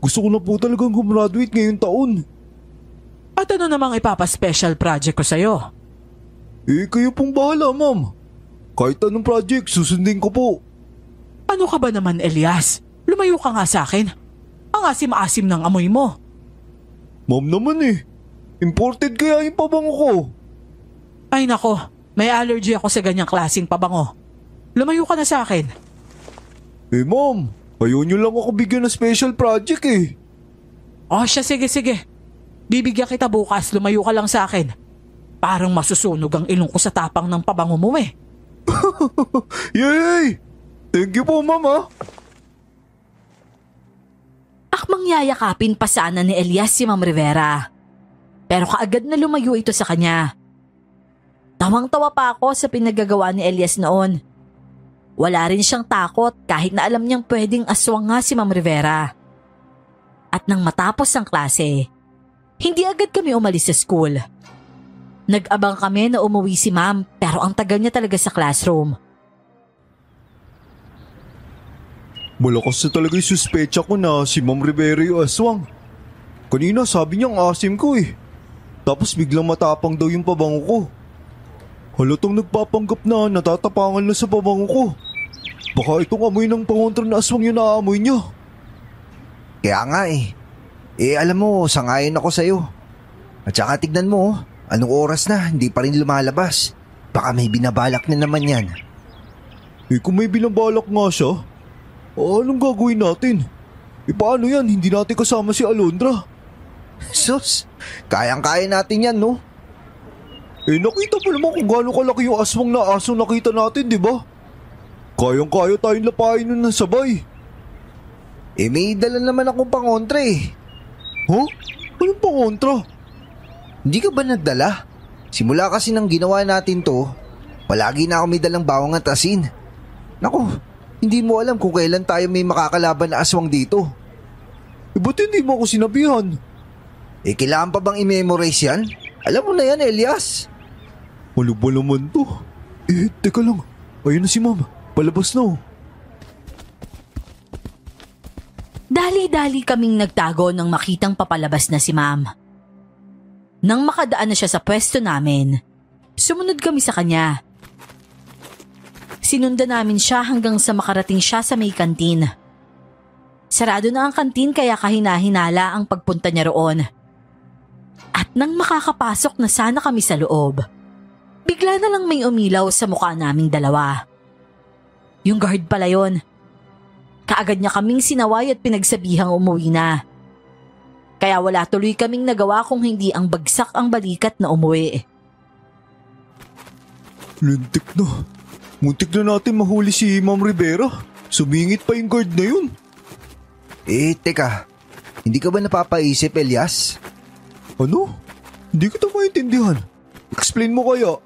Gusto ko na po talagang gumraduate ngayong taon. At ano namang ipapa-special project ko sa'yo? Kayo pong bahala, ma'am. Kahit anong project, susundin ko po. Ano ka ba naman, Elias? Lumayo ka nga sa akin. Ang asim-asim ng amoy mo. Ma'am naman Imported kaya yung pabango ko. Ay nako, may allergy ako sa ganyang klaseng pabango. Lumayo ka na sa akin. Ma'am, ayaw niyo lang ako bigyan ng special project Oh, sige. Bibigyan kita bukas, lumayo ka lang sa akin. Parang masusunog ang ilong ko sa tapang ng pabango mo Yay! Thank you po, ma'am Akmang yayakapin pa sana ni Elias si Ma'am Rivera. Pero kaagad na lumayo ito sa kanya. Tawang-tawa pa ako sa pinagagawa ni Elias noon. Wala rin siyang takot kahit na alam niyang pwedeng aswang nga si Ma'am Rivera. At nang matapos ang klase, hindi agad kami umalis sa school. Nag-abang kami na umuwi si Ma'am pero ang tagal niya talaga sa classroom. Malakas na talaga yung suspecha ko na si Ma'am Rivera yung aswang. Kanina sabi niya ang asim ko Tapos biglang matapang daw yung pabango ko. Halatang nagpapanggap na natatapangan na sa pabango ko. Baka itong amoy ng pangontra na aswang yung naamoy niya. Kaya nga alam mo, sangayon ako sa'yo. At saka tignan mo, anong oras na, hindi pa rin lumalabas. Baka may binabalak na naman yan. Kung may binabalak nga siya, anong gagawin natin? Paano yan, hindi natin kasama si Alondra? Sus, kayang-kaya natin yan, no? Nakita pa naman kung gaano kalaki yung aswang na asong nakita natin, di ba? Kayang-kaya tayong lapain nun ng sabay. May dala naman akong pangontra Huh? Anong pangontra? Hindi ka ba nagdala? Simula kasi nang ginawa natin to, palagi na ako may dalang bawang at asin. Naku, hindi mo alam kung kailan tayo may makakalaban na aswang dito. Ba't hindi mo ako sinabihan? Kailangan pa bang i-memorize yan? Alam mo na yan, Elias. Ano ba naman to? Teka lang. Ayun na si Ma'am. Palabas na Dali-dali kaming nagtago nang makitang papalabas na si Ma'am. Nang makadaan na siya sa pwesto namin, sumunod kami sa kanya. Sinundan namin siya hanggang sa makarating siya sa may kantin. Sarado na ang kantin kaya kahina-hinala ang pagpunta niya roon. At nang makakapasok na sana kami sa loob, bigla na lang may umilaw sa mukha naming dalawa. Yung guard pala yun. Kaagad niya kaming sinaway at pinagsabihang umuwi na. Kaya wala tuloy kaming nagawa kung hindi ang bagsak ang balikat na umuwi. Lintik na. Muntik na natin mahuli si Ma'am Rivera. Sumingit pa yung guard na yun. Teka. Hindi ka ba napapaisip, Elias? Ano? Hindi kita maintindihan. Explain mo kaya.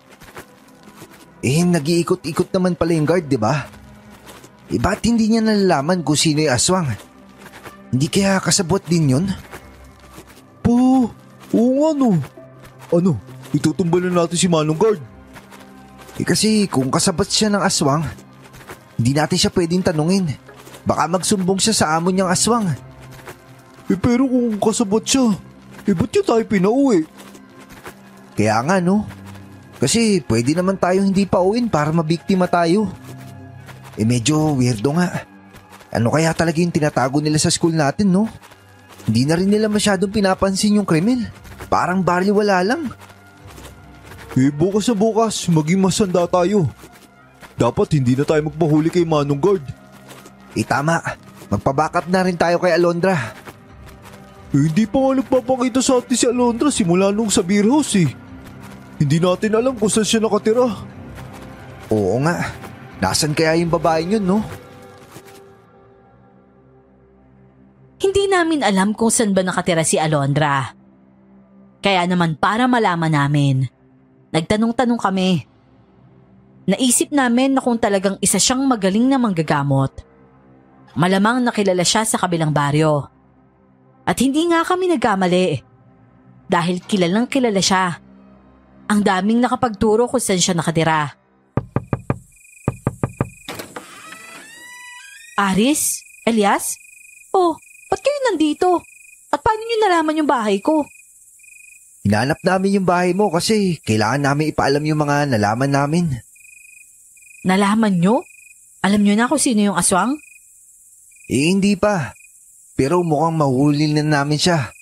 Nag-iikot-ikot naman pala yung guard, di ba? Ba't hindi niya nalalaman kung sino yung aswang? Hindi kaya kasabot din yun? Oo nga no. Ano? Itutumba na natin si Manong Guard. Kasi kung kasabot siya ng aswang, hindi natin siya pwedeng tanungin. Baka magsumbong siya sa amo niyang aswang. Pero kung kasabot siya, ba't niya tayo pinauwi? Kaya nga no. Kasi pwede naman tayong hindi pauwin para mabiktima tayo. Medyo weirdo nga. Ano kaya talaga yung tinatago nila sa school natin, no? Hindi na rin nila masyadong pinapansin yung krimen. Parang baliwala lang. Bukas na bukas, maging masanda tayo. Dapat hindi na tayo magpahuli kay Manong Guard. Tama. Magpabackup na rin tayo kay Alondra. Hindi pa nga nagpapakita sa atin si Alondra simula nung sa beer house eh. Hindi natin alam kung saan siya nakatira. Oo nga. Nasaan kaya yung babaeng yun, no? Hindi namin alam kung saan ba nakatira si Alondra. Kaya naman para malaman namin, nagtanong-tanong kami. Naisip namin na kung talagang isa siyang magaling na manggagamot, malamang nakilala siya sa kabilang baryo. At hindi nga kami nagkamali. Dahil kilalang kilala siya. Ang daming nakapagturo kung saan siya nakatira. Aris? Elias? Oh, ba't kayo nandito? At paano niyo nalaman yung bahay ko? Hinanap namin yung bahay mo kasi kailangan namin ipaalam yung mga nalaman namin. Nalaman nyo? Alam nyo na kung sino yung aswang? Hindi pa. Pero mukhang mahuli na namin siya.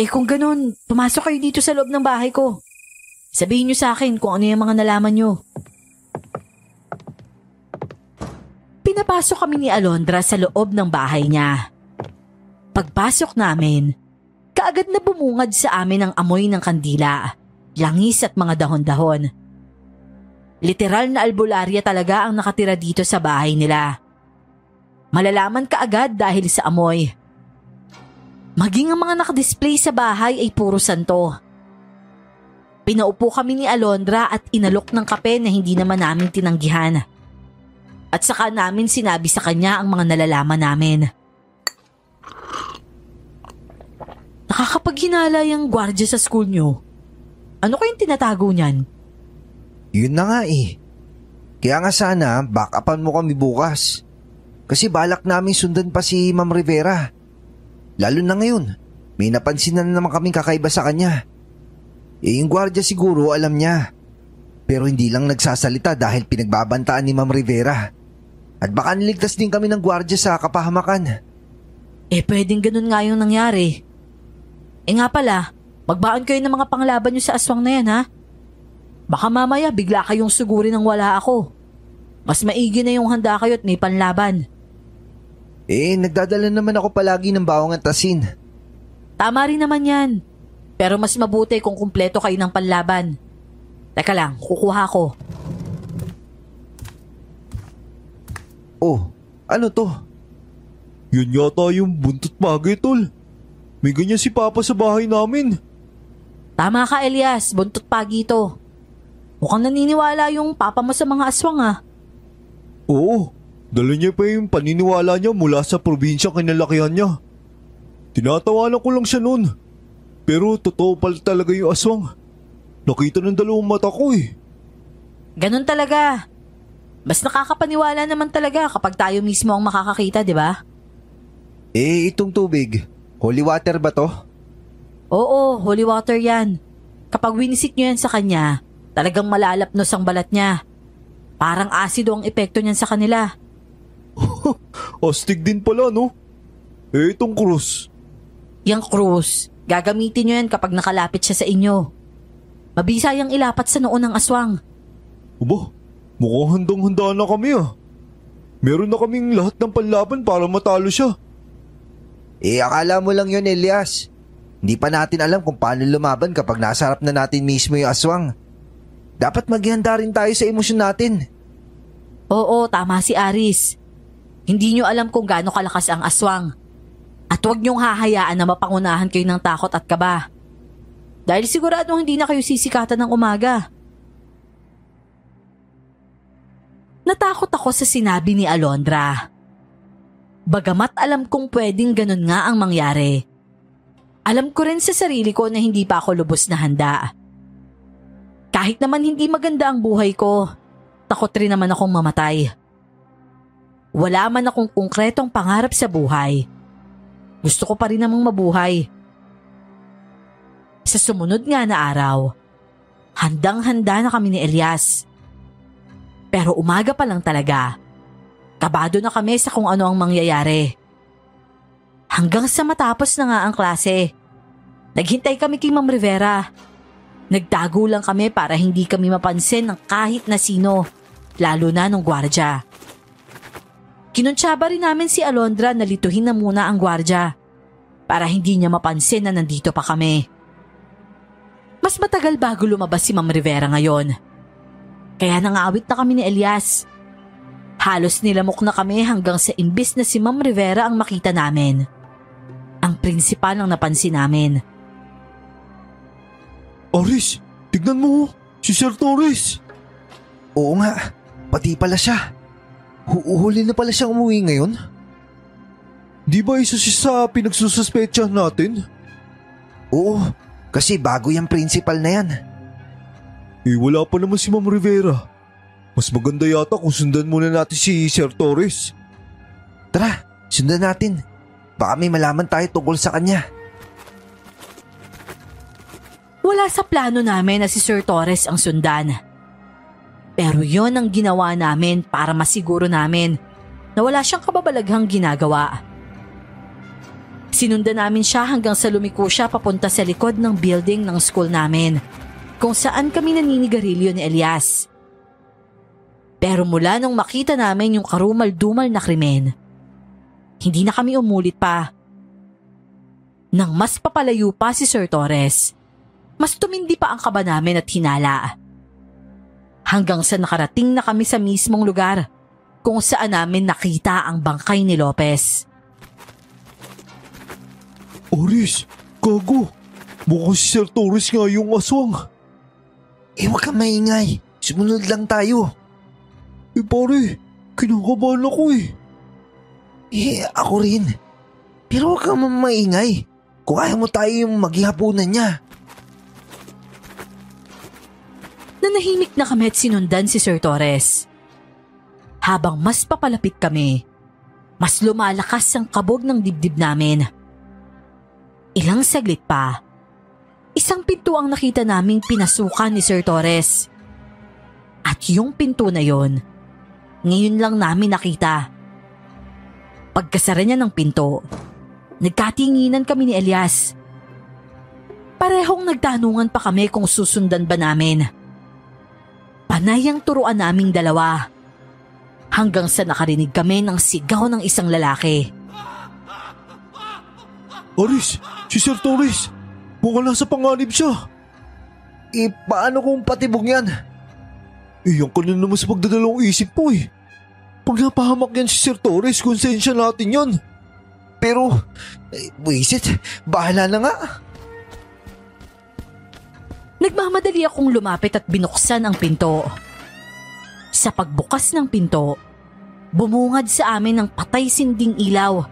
Kung ganun, pumasok kayo dito sa loob ng bahay ko. Sabihin nyo sa akin kung ano yung mga nalaman nyo. Pinapasok kami ni Alondra sa loob ng bahay niya. Pagpasok namin, kaagad na bumungad sa amin ang amoy ng kandila, langis at mga dahon-dahon. Literal na albularya talaga ang nakatira dito sa bahay nila. Malalaman kaagad dahil sa amoy. Maging ang mga nakadisplay sa bahay ay puro santo. Pinaupo kami ni Alondra at inalok ng kape na hindi naman namin tinanggihan. At saka namin sinabi sa kanya ang mga nalalaman namin. Nakakapaghinala yung gwardiya sa school nyo. Ano kayong tinatago niyan? Yun na nga eh. Kaya nga sana backupan mo kami bukas. Kasi balak namin sundan pa si Ma'am Rivera. Lalo na ngayon, may napansin na naman kaming kakaiba sa kanya. Yung gwardiya siguro alam niya. Pero hindi lang nagsasalita dahil pinagbabantaan ni Ma'am Rivera. At baka niligtas din kami ng gwardiya sa kapahamakan. Pwedeng ganun nga yung nangyari. Nga pala, magbaon kayo ng mga panglaban nyo sa aswang na yan ha? Baka mamaya bigla kayong sugurin ng wala ako. Mas maigi na yung handa kayo at may panlaban. Nagdadala naman ako palagi ng bawang at asin. Tama rin naman yan. Pero mas mabuti kung kumpleto kayo ng panlaban. Teka lang, kukuha ko. Oh, ano to? Yun yata yung buntot bagay, tol. May ganyan si Papa sa bahay namin. Tama ka, Elias. Buntot pagi to. Mukhang naniniwala yung papa mo sa mga aswang ah. Oo, dala niya pa yung paniniwala niya mula sa probinsyang kinalakihan niya. Tinatawanan ko lang siya noon. Pero totoo pala talaga yung aswang. Nakita ng dalawang mata ko eh. Ganun talaga. Mas nakakapaniwala naman talaga kapag tayo mismo ang makakakita, di ba? Itong tubig, holy water ba to? Oo, holy water yan. Kapag winisit nyo yan sa kanya, talagang malalapnos ang balat niya. Parang asido ang epekto niyan sa kanila. Astig din pala, no? Itong krus. Yang krus, gagamitin nyo yan kapag nakalapit siya sa inyo. Mabisa yung ilapat sa noo ng aswang. Aba, mukhang handang-handa na kami ah. Meron na kaming lahat ng panlaban para matalo siya. Akala mo lang yun, Elias. Hindi pa natin alam kung paano lumaban kapag nasa harap na natin mismo yung aswang. Dapat maghihanda rin tayo sa emosyon natin. Oo, tama si Aris. Hindi nyo alam kung gaano kalakas ang aswang. At huwag nyong hahayaan na mapangunahan kayo ng takot at kaba. Dahil siguradong hindi na kayo sisikatan ng umaga. Natakot ako sa sinabi ni Alondra. Bagamat alam kong pwedeng ganun nga ang mangyari, alam ko rin sa sarili ko na hindi pa ako lubos na handa. Kahit naman hindi maganda ang buhay ko, takot rin naman akong mamatay. Wala man akong konkretong pangarap sa buhay. Gusto ko pa rin namang mabuhay. Sa sumunod nga na araw, handang-handa na kami ni Elias. Pero umaga pa lang talaga, kabado na kami sa kung ano ang mangyayari. Hanggang sa matapos na nga ang klase, naghintay kami kay Ma'am Rivera. Nagtago lang kami para hindi kami mapansin ng kahit na sino, lalo na ng gwardya. Kinuntsaba rin namin si Alondra na lituhin na muna ang gwardya para hindi niya mapansin na nandito pa kami. Mas matagal bago lumabas si Ma'am Rivera ngayon. Kaya nangawit na kami ni Elias. Halos nilamok na kami hanggang sa imbis na si Ma'am Rivera ang makita namin, ang prinsipal ang napansin namin. Aris, tignan mo, si Sir Torres. Oo nga, pati pala siya. Huli na pala siyang umuwi ngayon? Di ba isa siya sa pinagsususpetsahan natin? Oo, kasi bago yung principal na yan. Wala pa naman si Ma'am Rivera. Mas maganda yata kung sundan muna natin si Sir Torres. Tara, sundan natin. Baka may malaman tayo tungkol sa kanya. Wala sa plano namin na si Sir Torres ang sundan. Pero yon ang ginawa namin para masiguro namin na wala siyang kababalaghang ginagawa. Sinundan namin siya hanggang sa lumiko siya papunta sa likod ng building ng school namin, kung saan kami naninigarilyo ni Elias. Pero mula nung makita namin yung karumal-dumal na krimen, hindi na kami umulit pa. Nang mas papalayo pa si Sir Torres, mas tumindi pa ang kaba namin at hinala. Hanggang sa nakarating na kami sa mismong lugar kung saan namin nakita ang bangkay ni Lopez. Aris, gago. Mukhang si Sir Torres nga yung aswang. Huwag kang maingay. Sumunod lang tayo. Pare, kinakabahan ako Ako rin. Pero huwag kang maingay. Kung ayaw mo tayo yung maghihapunan niya. Nanahimik na kami at sinundan si Sir Torres. Habang mas papalapit kami, mas lumalakas ang kabog ng dibdib namin. Ilang saglit pa, isang pinto ang nakita naming pinasukan ni Sir Torres. At yung pinto na yon, ngayon lang namin nakita. Pagkasara niya ng pinto, nagkatinginan kami ni Elias. Parehong nagtanungan pa kami kung susundan ba namin. Panay ang turuan naming dalawa. Hanggang sa nakarinig kami ng sigaw ng isang lalaki. Aris, si Sir Torres. Mukhang nasa panganib siya. Paano kung patibong yan? Yan ka na naman sa pagdadalawang isip mo Pag napahamak yan si Sir Torres, konsensya natin yan. Pero, buisit, bahala na nga. Nagmamadali akong lumapit at binuksan ang pinto. Sa pagbukas ng pinto, bumungad sa amin ng patay-sinding ilaw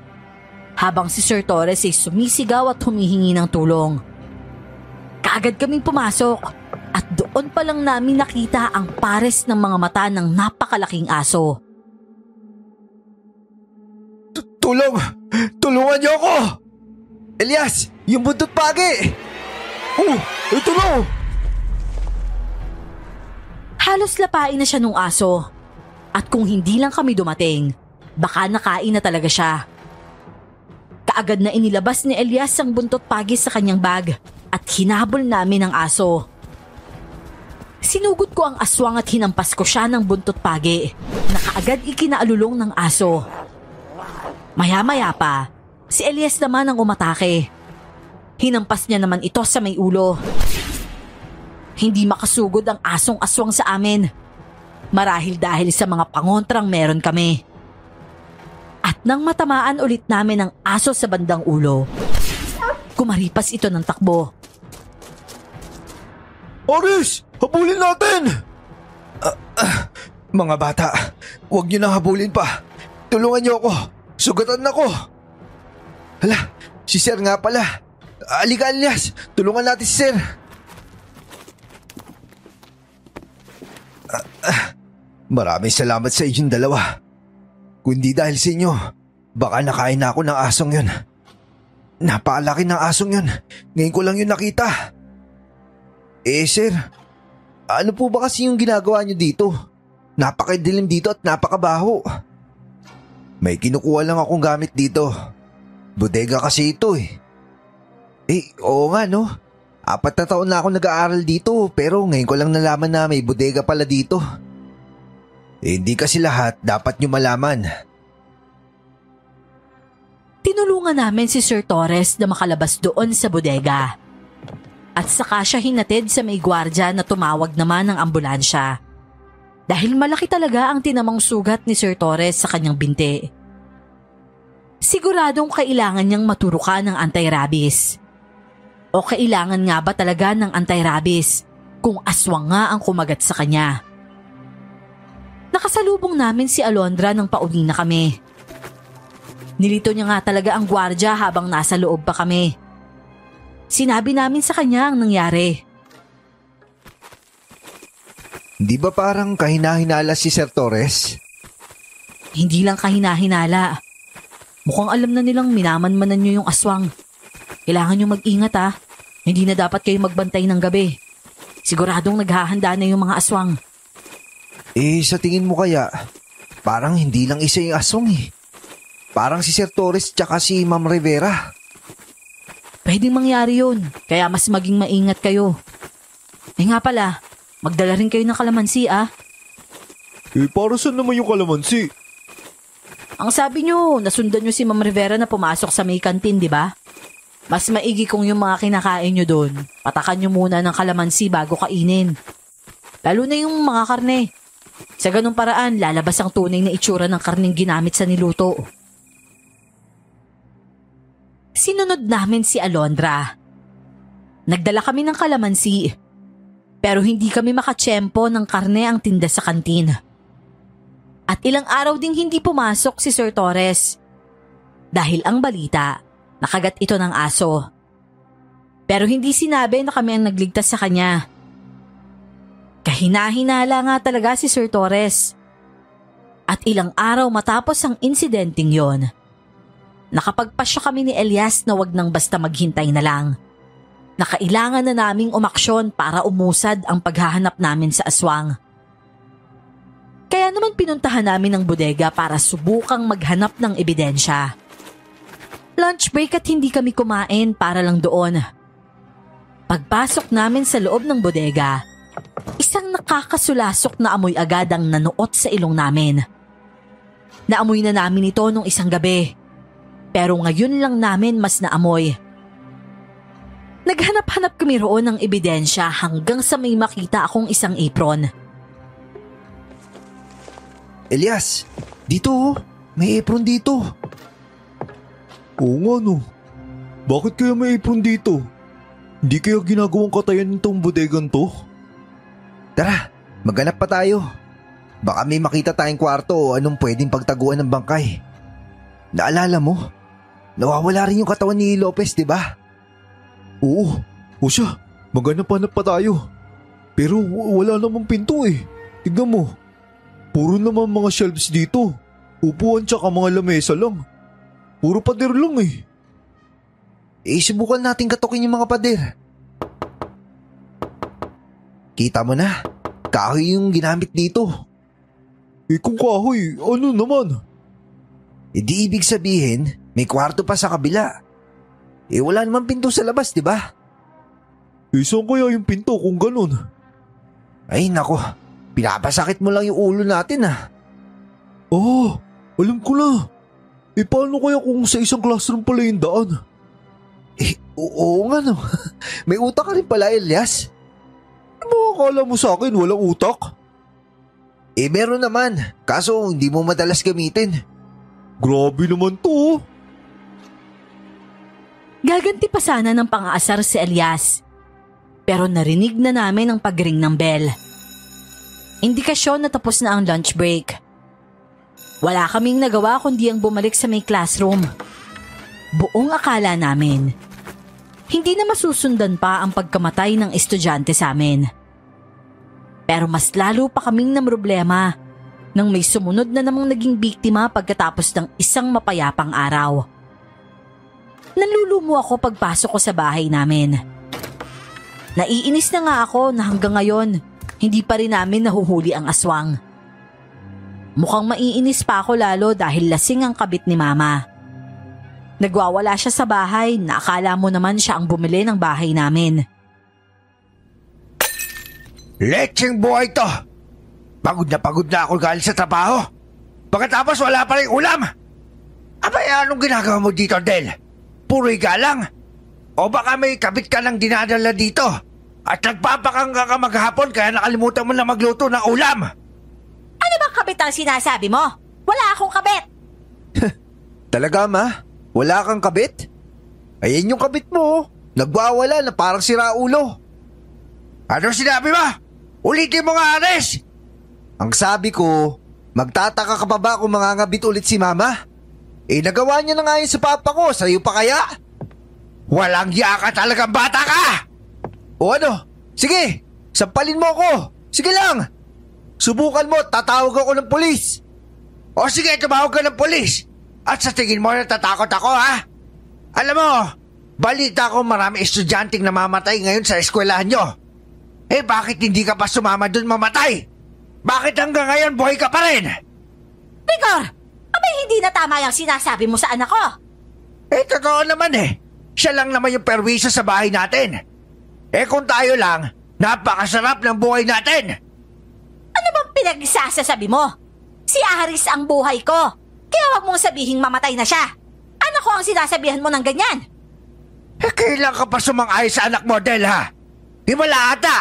habang si Sir Torres ay sumisigaw at humihingi ng tulong. Kaagad kaming pumasok at doon pa lang namin nakita ang pares ng mga mata ng napakalaking aso. Tulong! Tulungan niyo ako! Elias, yung buntot pagi! Ito na! Halos lapain na siya nung aso. At kung hindi lang kami dumating, baka nakain na talaga siya. Kaagad na inilabas ni Elias ang buntot pagi sa kanyang bag at hinabol namin ang aso. Sinugod ko ang aswang at hinampas ko siya ng buntot pagi na kaagad ikinaalulong ng aso. Maya-maya pa, si Elias naman ang umatake. Hinampas niya naman ito sa may ulo. Hindi makasugod ang asong-aswang sa amin. Marahil dahil sa mga pangontrang meron kami. At nang matamaan ulit namin ang aso sa bandang ulo, kumaripas ito ng takbo. Aris! Habulin natin! Mga bata, huwag niyo na habulin pa. Tulungan niyo ako. Sugatan ako. Hala, si Sir nga pala. Halika, Elias. Tulungan natin si Sir. Maraming salamat sa inyong dalawa. Kung di dahil sa inyo, baka nakain na ako ng asong yun. Napakalaki ng asong yun. Ngayon ko lang yun nakita. Sir, ano po ba kasi yung ginagawa niyo dito? Napakadilim dito at napakabaho. May kinukuha lang akong gamit dito. Bodega kasi ito eh. Oo nga no. 4 na taon na ako nag-aaral dito pero ngayon ko lang nalaman na may bodega pala dito. Hindi kasi lahat dapat nyo malaman. Tinulungan namin si Sir Torres na makalabas doon sa bodega. At saka siya hinatid sa may gwardya na tumawag naman ng ambulansya. Dahil malaki talaga ang tinamang sugat ni Sir Torres sa kanyang binti. Siguradong kailangan niyang maturukan ng anti-rabies. O kailangan nga ba talaga ng anti-rabies kung aswang nga ang kumagat sa kanya? Nakasalubong namin si Alondra nang pauwi na kami. Nilito niya nga talaga ang gwardya habang nasa loob pa kami. Sinabi namin sa kanya ang nangyari. Hindi ba parang kahinahinala si Sir Torres? Hindi lang kahinahinala. Mukhang alam na nilang minamanmanan niyo yung aswang. Kailangan niyo mag-ingat ha. Hindi na dapat kayo magbantay ng gabi. Siguradong naghahanda na yung mga aswang. Sa tingin mo kaya, parang hindi lang isa yung aswang eh. Parang si Sir Torres tsaka si Ma'am Rivera. Pwedeng mangyari yun, kaya mas maging maingat kayo. Nga pala, magdala rin kayo ng kalamansi ah. Para saan naman yung kalamansi? Ang sabi nyo, nasundan nyo si Ma'am Rivera na pumasok sa may kantin, di ba? Mas maigi kung yung mga kinakain nyo doon, patakan nyo muna ng kalamansi bago kainin. Lalo na yung mga karne. Sa ganung paraan, lalabas ang tunay na itsura ng karneng ginamit sa niluto. Sinunod namin si Alondra. Nagdala kami ng kalamansi, pero hindi kami makatsyempo ng karne ang tinda sa kantin. At ilang araw ding hindi pumasok si Sir Torres. Dahil ang balita, nakagat ito ng aso. Pero hindi sinabi na kami ang nagligtas sa kanya. Kahinahinala nga talaga si Sir Torres. At ilang araw matapos ang insidenteng yon, nakapagpasya kami ni Elias na wag nang basta maghintay na lang. Nakailangan na naming umaksyon para umusad ang paghahanap namin sa aswang. Kaya naman pinuntahan namin ang bodega para subukang maghanap ng ebidensya. Lunch break at hindi kami kumain para lang doon. Pagpasok namin sa loob ng bodega, isang nakakasulasok na amoy agad ang nanuot sa ilong namin. Naamoy na namin ito nung isang gabi, pero ngayon lang namin mas naamoy. Naghanap-hanap kami roon ng ebidensya hanggang sa may makita akong isang apron. Elias, dito oh. May apron dito. Oo nga no. Bakit kaya may apron dito? Hindi kaya ginagawang katayan nitong bodegang to? Tara, maghanap pa tayo. Baka may makita tayong kwarto o anong pwedeng pagtaguan ng bangkay. Naalala mo? Nawawala rin yung katawan ni Lopez, di ba? Oo, o siya, maghanap-hanap pa tayo. Pero wala namang pinto eh. Tignan mo. Puro naman mga shelves dito. Upuan tsaka mga lamesa lang. Puro pader lang eh. Subukan natin katukin yung mga pader. Kita mo na, kahoy yung ginamit dito. Kung kahoy, ano naman? Di ibig sabihin, may kwarto pa sa kabila. Wala naman pinto sa labas, di ba? Saan kaya yung pinto kung ganun? Ay nako, pinapasakit mo lang yung ulo natin ah. Oh, alam ko na. Paano kaya kung sa isang classroom pala yung daan? Oo nga no. May utak ka rin pala, Elias. Akala mo sa akin walang utak? Meron naman, kaso hindi mo madalas gamitin. Grabe naman to. Gaganti pa sana ng pang-aasar si Elias. Pero narinig na namin ang pag-ring ng bell. Indikasyon na tapos na ang lunch break. Wala kaming nagawa kundi ang bumalik sa may classroom. Buong akala namin, hindi na masusundan pa ang pagkamatay ng estudyante sa amin. Pero mas lalo pa kaming namroblema nang may sumunod na namang naging biktima pagkatapos ng isang mapayapang araw. Nalulumo ako pagpasok ko sa bahay namin. Naiinis na nga ako na hanggang ngayon, hindi pa rin namin nahuhuli ang aswang. Mukhang maiinis pa ako lalo dahil lasing ang kabit ni Mama. Nagwawala siya sa bahay na akala mo naman siya ang bumili ng bahay namin. Lecheng buhay to! Pagod na ako galing sa trabaho. Pagkatapos wala pa rin ulam. Abay, anong ginagawa mo dito, Del? Puro higa lang? O baka may kabit ka nang dinadala dito at nagpapakangga ka maghapon kaya nakalimutan mo na magluto ng ulam? Ano bang kabit ang sinasabi mo? Wala akong kabit! Talaga, Ma? Wala kang kabit? Ayan yung kabit mo. Nagwawala na parang siraulo. Ano sinabi mo? Ulitin mo nga, Ares! Ang sabi ko, magtataka ka pa ba kung mangangabit ulit si Mama? Eh, nagawa niya na nga yun sa papa ko. Sa'yo pa kaya? Walang hiya ka talagang bata ka! O ano? Sige, sampalin mo ako. Sige lang. Subukan mo, tatawag ako ng pulis. O sige, tumawag ka ng pulis. At sa tingin mo natatakot ako, ha? Alam mo, balita ko marami estudyanteng namamatay ngayon sa eskwelahan nyo. Eh bakit hindi ka pa sumama dun mamatay? Bakit hanggang ngayon buhay ka pa rin? Rigor! Abay hindi na tama yung sinasabi mo sa anak ko. Eh totoo naman eh. Siya lang naman yung perwisyo sa bahay natin. Eh kung tayo lang, napakasarap ng buhay natin. Ano bang pinagsasasabi mo? Si Aris ang buhay ko. Kaya wag mong sabihing mamatay na siya. Anak ko ang sinasabihan mo ng ganyan. Eh kailan ka pa sumang-ayon sa anak model, ha? Himala ata!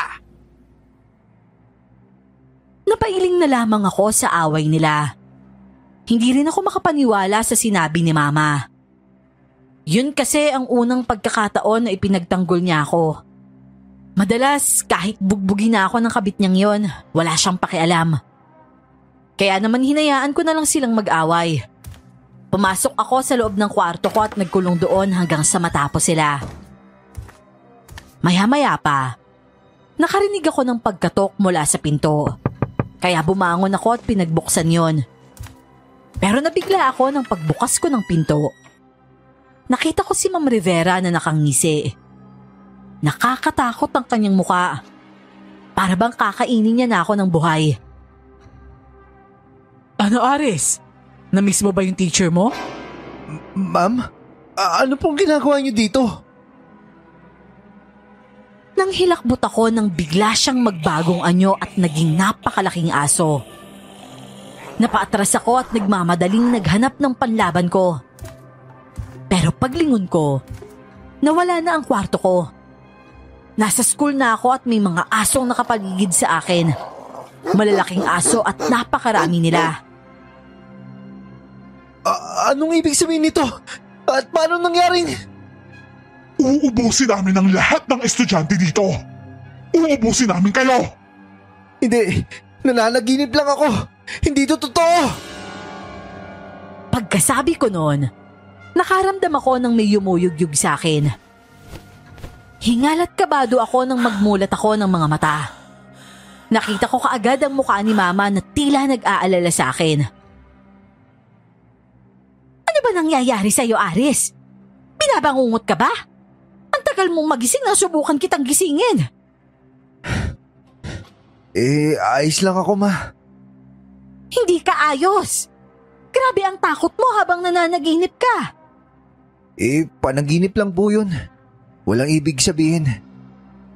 Napailing na lamang ako sa away nila. Hindi rin ako makapaniwala sa sinabi ni Mama. Yun kasi ang unang pagkakataon na ipinagtanggol niya ako. Madalas kahit bugbugin na ako ng kabit niyang yon, wala siyang pakialam. Kaya naman hinayaan ko na lang silang mag-away. Pumasok ako sa loob ng kwarto ko at nagkulong doon hanggang sa matapos sila. Maya-maya pa, nakarinig ako ng pagkatok mula sa pinto. Kaya bumangon ako at pinagbuksan yon. Pero nabigla ako ng pagbukas ko ng pinto. Nakita ko si Ma'am Rivera na nakangisi. Nakakatakot ang kanyang muka. Para bang kakainin niya na ako ng buhay. Ano, Aris? Na-miss mo ba yung teacher mo? Ma'am, ano pong ginagawa niyo dito? Nang hilakbot ako nang bigla siyang magbagong anyo at naging napakalaking aso. Napaatras ako at nagmamadaling naghanap ng panlaban ko. Pero paglingon ko, nawala na ang kwarto ko. Nasa school na ako at may mga asong nakapaligid sa akin. Malalaking aso at napakarami nila. Anong ibig sabihin nito? At paano nangyaring? Uubusin namin ang lahat ng estudyante dito. Uubusin namin kayo. Hindi, nananaginip lang ako. Hindi ito totoo. Pagkasabi ko noon, nakaramdam ako ng may yumuyugyug sa akin. Hingal at kabado ako nang magmulat ako ng mga mata. Nakita ko kaagad ang mukha ni Mama na tila nag-aalala sa akin. Ano ba nangyayari sa'yo, Aris? Binabangungot ka ba? Ang tagal mong magising na subukan kitang gisingin. Ayos lang ako, Ma. Hindi ka ayos. Grabe ang takot mo habang nananaginip ka. Panaginip lang po yun. Walang ibig sabihin.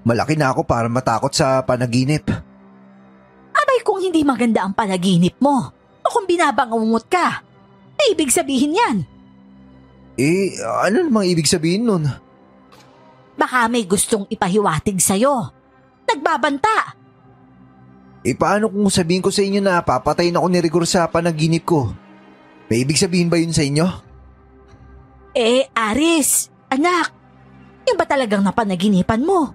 Malaki na ako para matakot sa panaginip. Abay kung hindi maganda ang panaginip mo o kung binabangungot ka, ibig sabihin yan. Ano namang ibig sabihin nun? Baka may gustong ipahiwatig sa'yo. Nagbabanta. Paano kung sabihin ko sa inyo na papatayin ako ni Rigor sa panaginip ko? May ibig sabihin ba yun sa inyo? Aris, anak, yun ba talagang napanaginipan mo?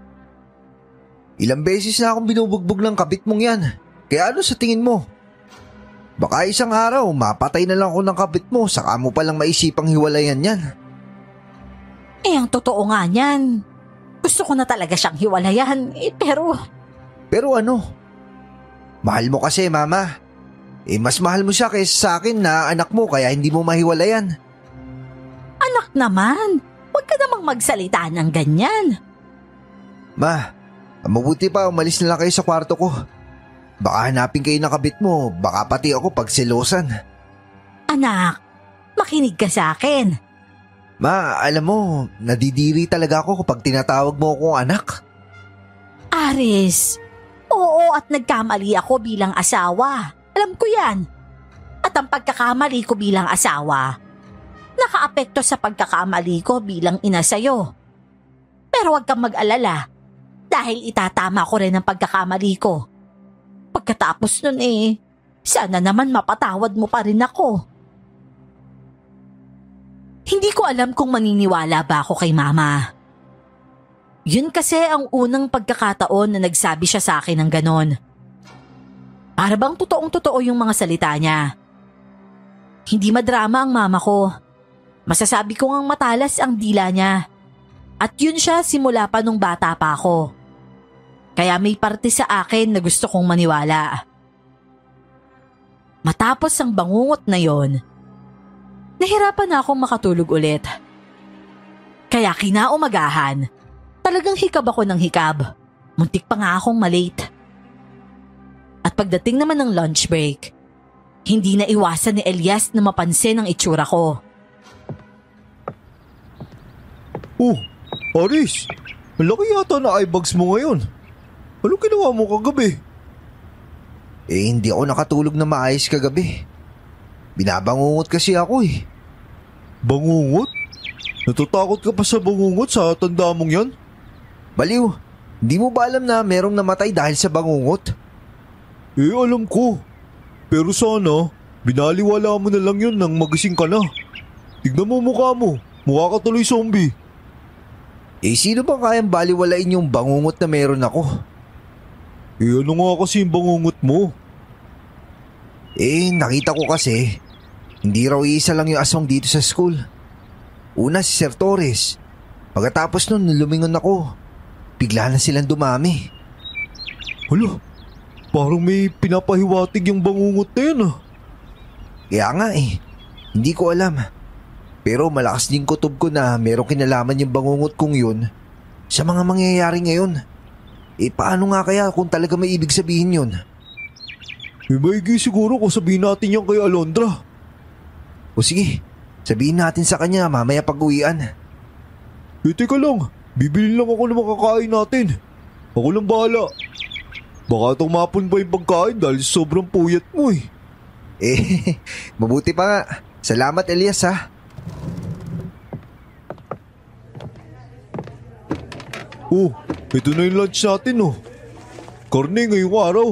Ilang beses na akong binubugbog ng kabit mong yan. Kaya ano sa tingin mo? Baka isang araw, mapatay na lang ako ng kabit mo, saka mo palang maisipang hiwalayan yan. Ang totoo nga niyan. Gusto ko na talaga siyang hiwalayan, pero... Pero ano? Mahal mo kasi, Mama. Mas mahal mo siya kaysa sa akin na anak mo, kaya hindi mo mahiwalayan. Anak naman, huwag ka namang magsalita ng ganyan. Ma, mabuti pa umalis na lang kayo sa kwarto ko. Baka hanapin kayo ng kabit mo, baka pati ako pagselosan. Anak, makinig ka sa akin. Ma, alam mo, nadidiri talaga ako kapag tinatawag mo akong anak. Aris, oo at nagkamali ako bilang asawa. Alam ko yan. At ang pagkakamali ko bilang asawa, nakaapekto sa pagkakamali ko bilang ina sa'yo. Pero huwag kang mag-alala dahil itatama ko rin ang pagkakamali ko. Pagkatapos nun sana naman mapatawad mo pa rin ako. Hindi ko alam kung maniniwala ba ako kay Mama. Yun kasi ang unang pagkakataon na nagsabi siya sa akin ng ganon. Para bang totoong-totoo yung mga salita niya. Hindi madrama ang mama ko. Masasabi ko ngang matalas ang dila niya. At yun siya simula pa nung bata pa ako. Kaya may parte sa akin na gusto kong maniwala. Matapos ang bangungot na yon, nahirapan na akong makatulog ulit. Kaya kinaumagahan, talagang hikab ako ng hikab. Muntik pa nga akong malate. At pagdating naman ng lunch break, hindi na iwasan ni Elias na mapansin ang itsura ko. Oh, Aris, ang laki yata na eyebags mo ngayon. Anong ginawa mo kagabi? Hindi ako nakatulog na maayos kagabi. Binabangungot kasi ako Bangungot? Natatakot ka pa sa bangungot sa tanda mong yan? Baliw, hindi mo ba alam na merong namatay dahil sa bangungot? Alam ko. Pero sana, binaliwala mo na lang yun nang magising ka na. Tignan mo mukha mo, mukha ka tuloy zombie. Sino bang kayang baliwalain yung bangungot na meron ako? Ano nga kasi yung bangungot mo? Nakita ko kasi, hindi raw isa lang yung aswang dito sa school. Una si Sir Torres. Pagkatapos nun, lumingon ako. Bigla na silang dumami. Hala, parang may pinapahiwatig yung bangungot na yun Kaya nga hindi ko alam. Pero malakas din kutob ko na merong kinalaman yung bangungot kong yun sa mga mangyayari ngayon. Paano nga kaya kung talaga may ibig sabihin yun? Maigi siguro kung sabihin natin yan kay Alondra. O sige, sabihin natin sa kanya mamaya pag-uwian. Teka lang, bibili lang ako ng makakain natin. Ako lang bahala. Baka tumapon pa yung pagkain dahil sobrang puyat mo Mabuti pa nga. Salamat Elias ha. Oh, ito na yung lunch natin Karne ngayong araw.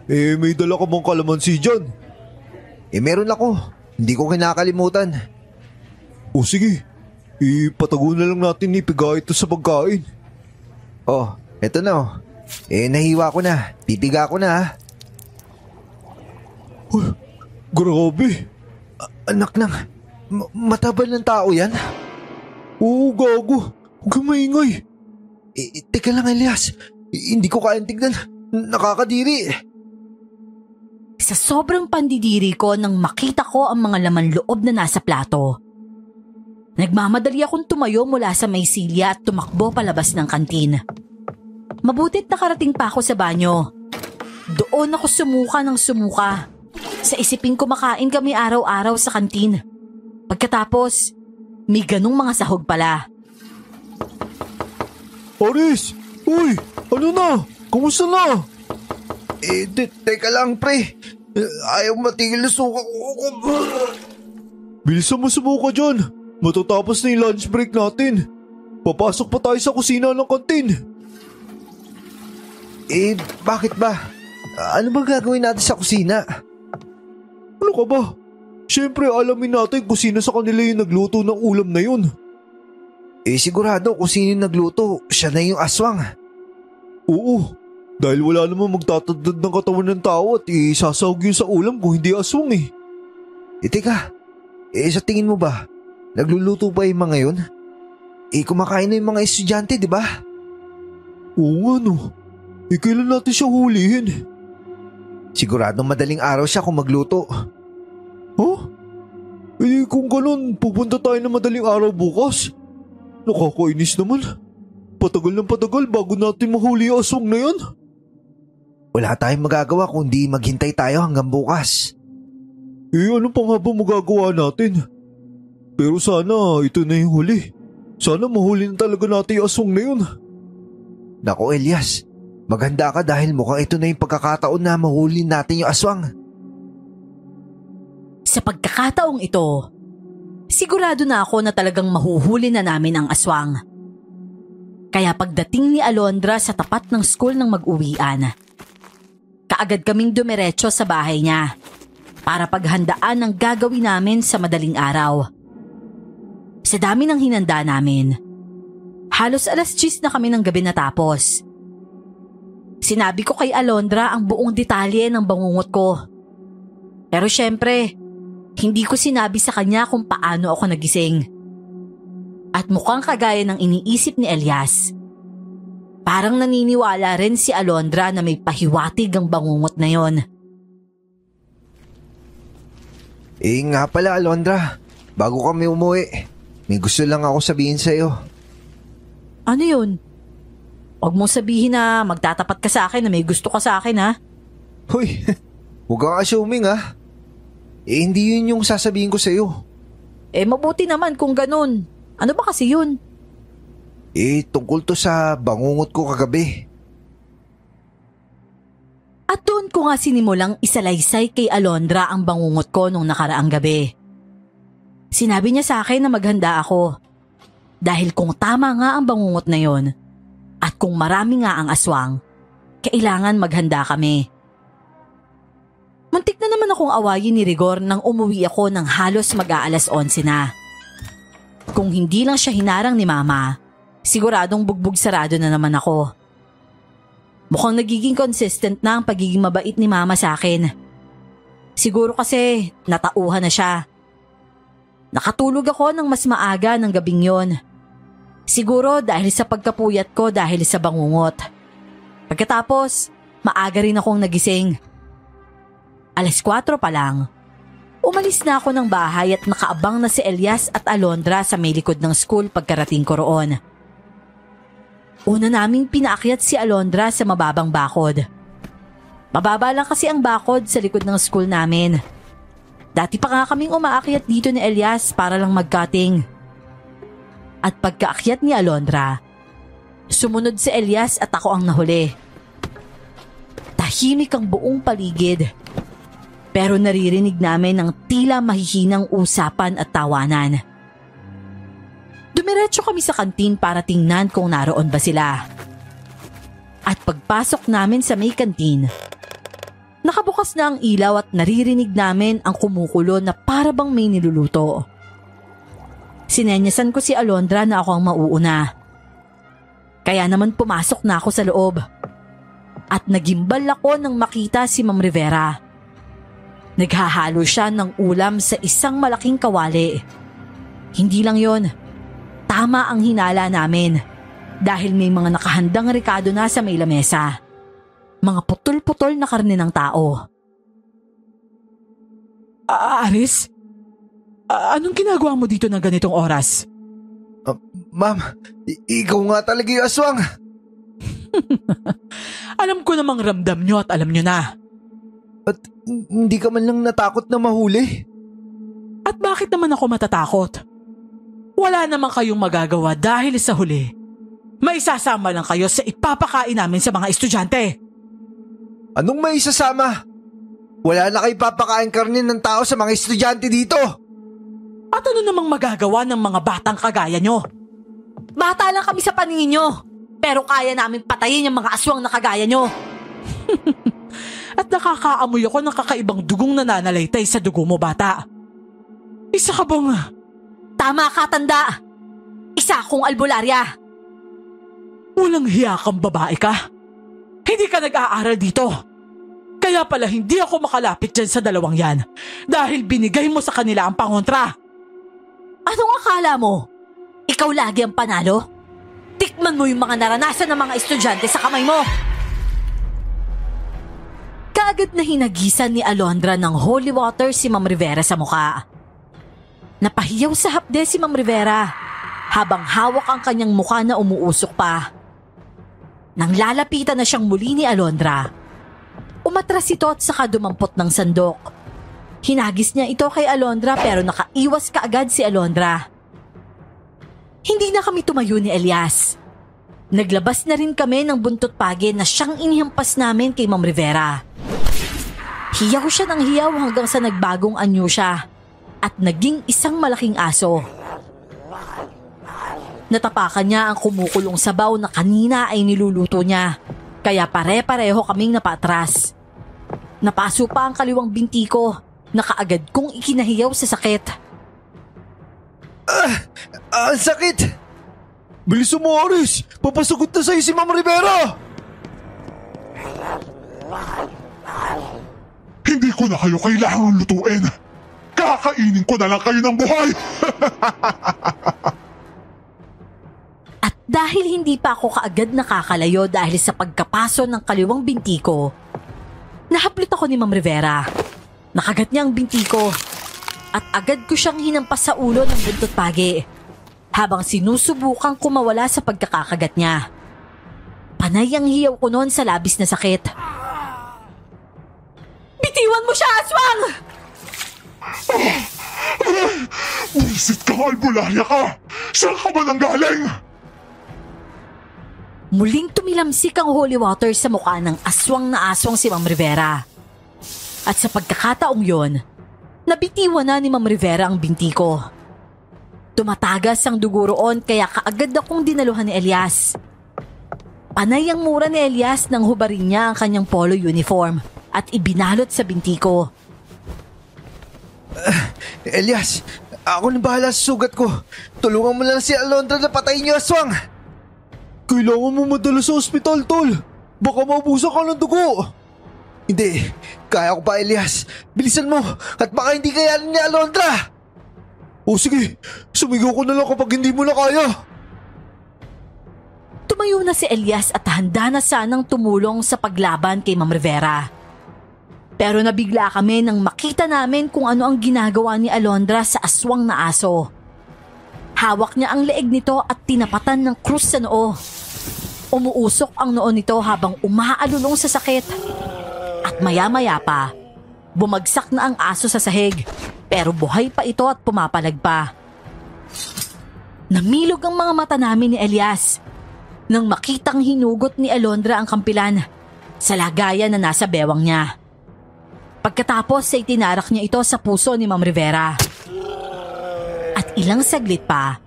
May dala ka bang kalamansi dyan? Meron ako. Hindi ko kinakalimutan. O sige, ipatago na lang natin ipiga ito sa pagkain. Oh, eto na nahiwa ko na. Pipiga ko na ha. Grabe. Anak ng... matabal ng tao yan? Oo, gago. Huwag kang maingay. Teka lang Elias. Hindi ko kayang tignan. Nakakadiri. Sa sobrang pandidiri ko nang makita ko ang mga laman loob na nasa plato. Nagmamadali akong tumayo mula sa may silya at tumakbo palabas ng kantin. Mabutit nakarating pa ako sa banyo. Doon ako sumuka ng sumuka. Sa isipin ko makain kami araw-araw sa kantin. Pagkatapos, may ganong mga sahog pala. Aris! Uy! Ano na? Kumusta na? Teka lang pre. Ayaw matigil na suka ko. Bilisan mo sumuka dyan. Matatapos na yung lunch break natin. Papasok pa tayo sa kusina ng kantin. Bakit ba? Ano ba gagawin natin sa kusina? Ano ka ba? Siyempre alamin natin kung sino sa kanila yung nagluto ng ulam na yun. Sigurado kung sino yung nagluto, siya na yung aswang. Oo, dahil wala namang magtatadad ng katawan ng tao at isasahog yun sa ulam kung hindi aswang eh. Teka, sa tingin mo ba, nagluluto pa yung mga yun? Kumakain na yung mga estudyante, di ba? Oo nga no, kailan natin siya hulihin? Siguradong madaling araw siya kung magluto. Huh? Kung ganun, pupunta tayo na madaling araw bukas. Nakakainis naman. Patagal ng patagal bago natin mahuli ang aswang na yan. Wala tayong magagawa kundi maghintay tayo hanggang bukas. Ano pa nga ba magagawa natin? Pero sana ito na yung huli. Sana mahuli na talaga natin yung aswang na yun. Nako Elias, maghanda ka dahil mukhang ito na yung pagkakataon na mahuli natin yung aswang. Sa pagkakataong ito, sigurado na ako na talagang mahuhuli na namin ang aswang. Kaya pagdating ni Alondra sa tapat ng school ng mag-uwian, kaagad kaming dumiretso sa bahay niya para paghandaan ang gagawin namin sa madaling araw. Sa dami ng hinanda namin, halos 10:00 na kami ng gabi natapos. Sinabi ko kay Alondra ang buong detalye ng bangungot ko. Pero syempre, hindi ko sinabi sa kanya kung paano ako nagising. At mukhang kagaya ng iniisip ni Elias, parang naniniwala rin si Alondra na may pahiwatig ang bangungot na yon. Nga pala Alondra, bago kami umuwi, may gusto lang ako sabihin sa'yo. Ano yun? Huwag mong sabihin na magtatapat ka sa akin na may gusto ka sa akin ha? Hoy, huwag kang assuming ha. Hindi yun yung sasabihin ko sa'yo. Mabuti naman kung ganun. Ano ba kasi yun? Tungkol to sa bangungot ko kagabi. At doon ko nga sinimulang isalaysay kay Alondra ang bangungot ko nung nakaraang gabi. Sinabi niya sa akin na maghanda ako. Dahil kung tama nga ang bangungot na yon, at kung marami nga ang aswang, kailangan maghanda kami. Muntik na naman akong awayin ni Rigor nang umuwi ako ng halos mag-aalas 11 na. Kung hindi lang siya hinarang ni Mama, siguradong bugbog sarado na naman ako. Mukhang nagiging consistent na ang pagiging mabait ni Mama sa akin. Siguro kasi natauhan na siya. Nakatulog ako ng mas maaga ng gabing yon. Siguro dahil sa pagkapuyat ko dahil sa bangungot. Pagkatapos, maaga rin akong nagising. 4:00 pa lang, umalis na ako ng bahay at nakaabang na si Elias at Alondra sa may likod ng school pagkarating ko roon. Una naming pinaakyat si Alondra sa mababang bakod. Mababa lang kasi ang bakod sa likod ng school namin. Dati pa nga kaming umaakyat dito ni Elias para lang mag-cutting. At pagkaakyat ni Alondra, sumunod si Elias at ako ang nahuli. Tahimik ang buong paligid. Pero naririnig namin ang tila mahihinang usapan at tawanan. Dumiretso kami sa kantin para tingnan kung naroon ba sila. At pagpasok namin sa may kantin, nakabukas na ang ilaw at naririnig namin ang kumukulo na para bang may niluluto. Sinenyasan ko si Alondra na ako ang mauuna. Kaya naman pumasok na ako sa loob. At nagimbal ako nang makita si Ma'am Rivera. Naghahalo siya ng ulam sa isang malaking kawali. Hindi lang yon, tama ang hinala namin dahil may mga nakahandang rekado na sa may lamesa. Mga putol-putol na karne ng tao. Aris? Anong ginagawa mo dito ng ganitong oras? Ma'am, ikaw nga talaga yung aswang. Alam ko namang ramdam nyo at alam nyo na. At hindi ka man lang natakot na mahuli. At bakit naman ako matatakot? Wala naman kayong magagawa dahil sa huli. Maisasama lang kayo sa ipapakain namin sa mga estudyante. Anong may isasama? Wala na kayo papakain karne ng tao sa mga estudyante dito. At ano namang magagawa ng mga batang kagaya nyo? Bata lang kami sa paningin nyo, pero kaya namin patayin yung mga aswang na kagaya nyo. At nakakaamoy ako ng kakaibang dugong nananalaytay sa dugo mo, bata. Isa ka bang... Tama ka, tanda! Isa akong albularya! Walang hiya kang babae ka? Hindi ka nag-aaral dito. Kaya pala hindi ako makalapit dyan sa dalawang yan dahil binigay mo sa kanila ang pangontra. Anong akala mo? Ikaw lagi ang panalo? Tikman mo yung mga naranasan ng mga estudyante sa kamay mo! Kaagad na hinagisan ni Alondra ng holy water si Ma'am Rivera sa mukha. Napahiyaw sa hapde si Ma'am Rivera habang hawak ang kanyang mukha na umuusok pa. Nang lalapitan na siyang muli ni Alondra, umatras ito at saka dumampot ng sandok. Hinagis niya ito kay Alondra pero nakaiwas kaagad si Alondra. Hindi na kami tumayo ni Elias. Naglabas na rin kami ng buntot page na siyang inihampas namin kay Ma'am Rivera. Hiyaw siya ng hiyaw hanggang sa nagbagong anyo siya at naging isang malaking aso. Natapakan niya ang kumukulong sabaw na kanina ay niluluto niya, kaya pare-pareho kaming napatras. Napaso pa ang kaliwang binti ko na kaagad kong ikinahiyaw sa sakit. Ang sakit! Bilisan mo, Aris! Papasagot na sa'yo si Ma'am Rivera! Hindi ko na kayo kailangang lutuin. Kakainin ko na lang kayo ng buhay. At dahil hindi pa ako kaagad nakakalayo dahil sa pagkapaso ng kaliwang binti ko, nahaplot ako ni Ma'am Rivera. Nakagat niya ang binti ko at agad ko siyang hinampas sa ulo ng buntot page habang sinusubukang kumawala sa pagkakakagat niya. Panay ang hiyaw ko noon sa labis na sakit. Bitiwan mo siya, aswang! Buisit kang albularya ka! Saan ka ba nanggaling? Muling tumilamsik ang holy water sa mukha ng aswang na aswang si Ma'am Rivera. At sa pagkakataong yon, nabitiwan na ni Ma'am Rivera ang binti ko. Tumatagas ang dugo roon kaya kaagad akong dinaluhan ni Elias. Panay ang mura ni Elias nang hubarin niya ang kanyang polo uniform at ibinalot sa binti ko. Elias, ako na bahala sa sugat ko. Tulungan mo lang si Alondra na patayin niyo aswang. Kailangan mo madala sa ospital, tol. Baka maubusan ka ng dugo. Hindi, kaya ko pa, Elias. Bilisan mo at baka hindi kayanin ni Alondra. O sige, sumigaw ko na lang kapag hindi mo na kaya. Tumayo na si Elias at handa na sanang tumulong sa paglaban kay Ma'am Rivera. Pero nabigla kami nang makita namin kung ano ang ginagawa ni Alondra sa aswang na aso. Hawak niya ang leeg nito at tinapatan ng krus sa noo. Umuusok ang noo nito habang umaalulong sa sakit. At maya-maya pa, bumagsak na ang aso sa sahig pero buhay pa ito at pumapalag pa. Namilog ang mga mata namin ni Elias nang makitang hinugot ni Alondra ang kampilan sa lagayan na nasa bewang niya. Pagkatapos ay tinarak niya ito sa puso ni Ma'am Rivera. At ilang saglit pa,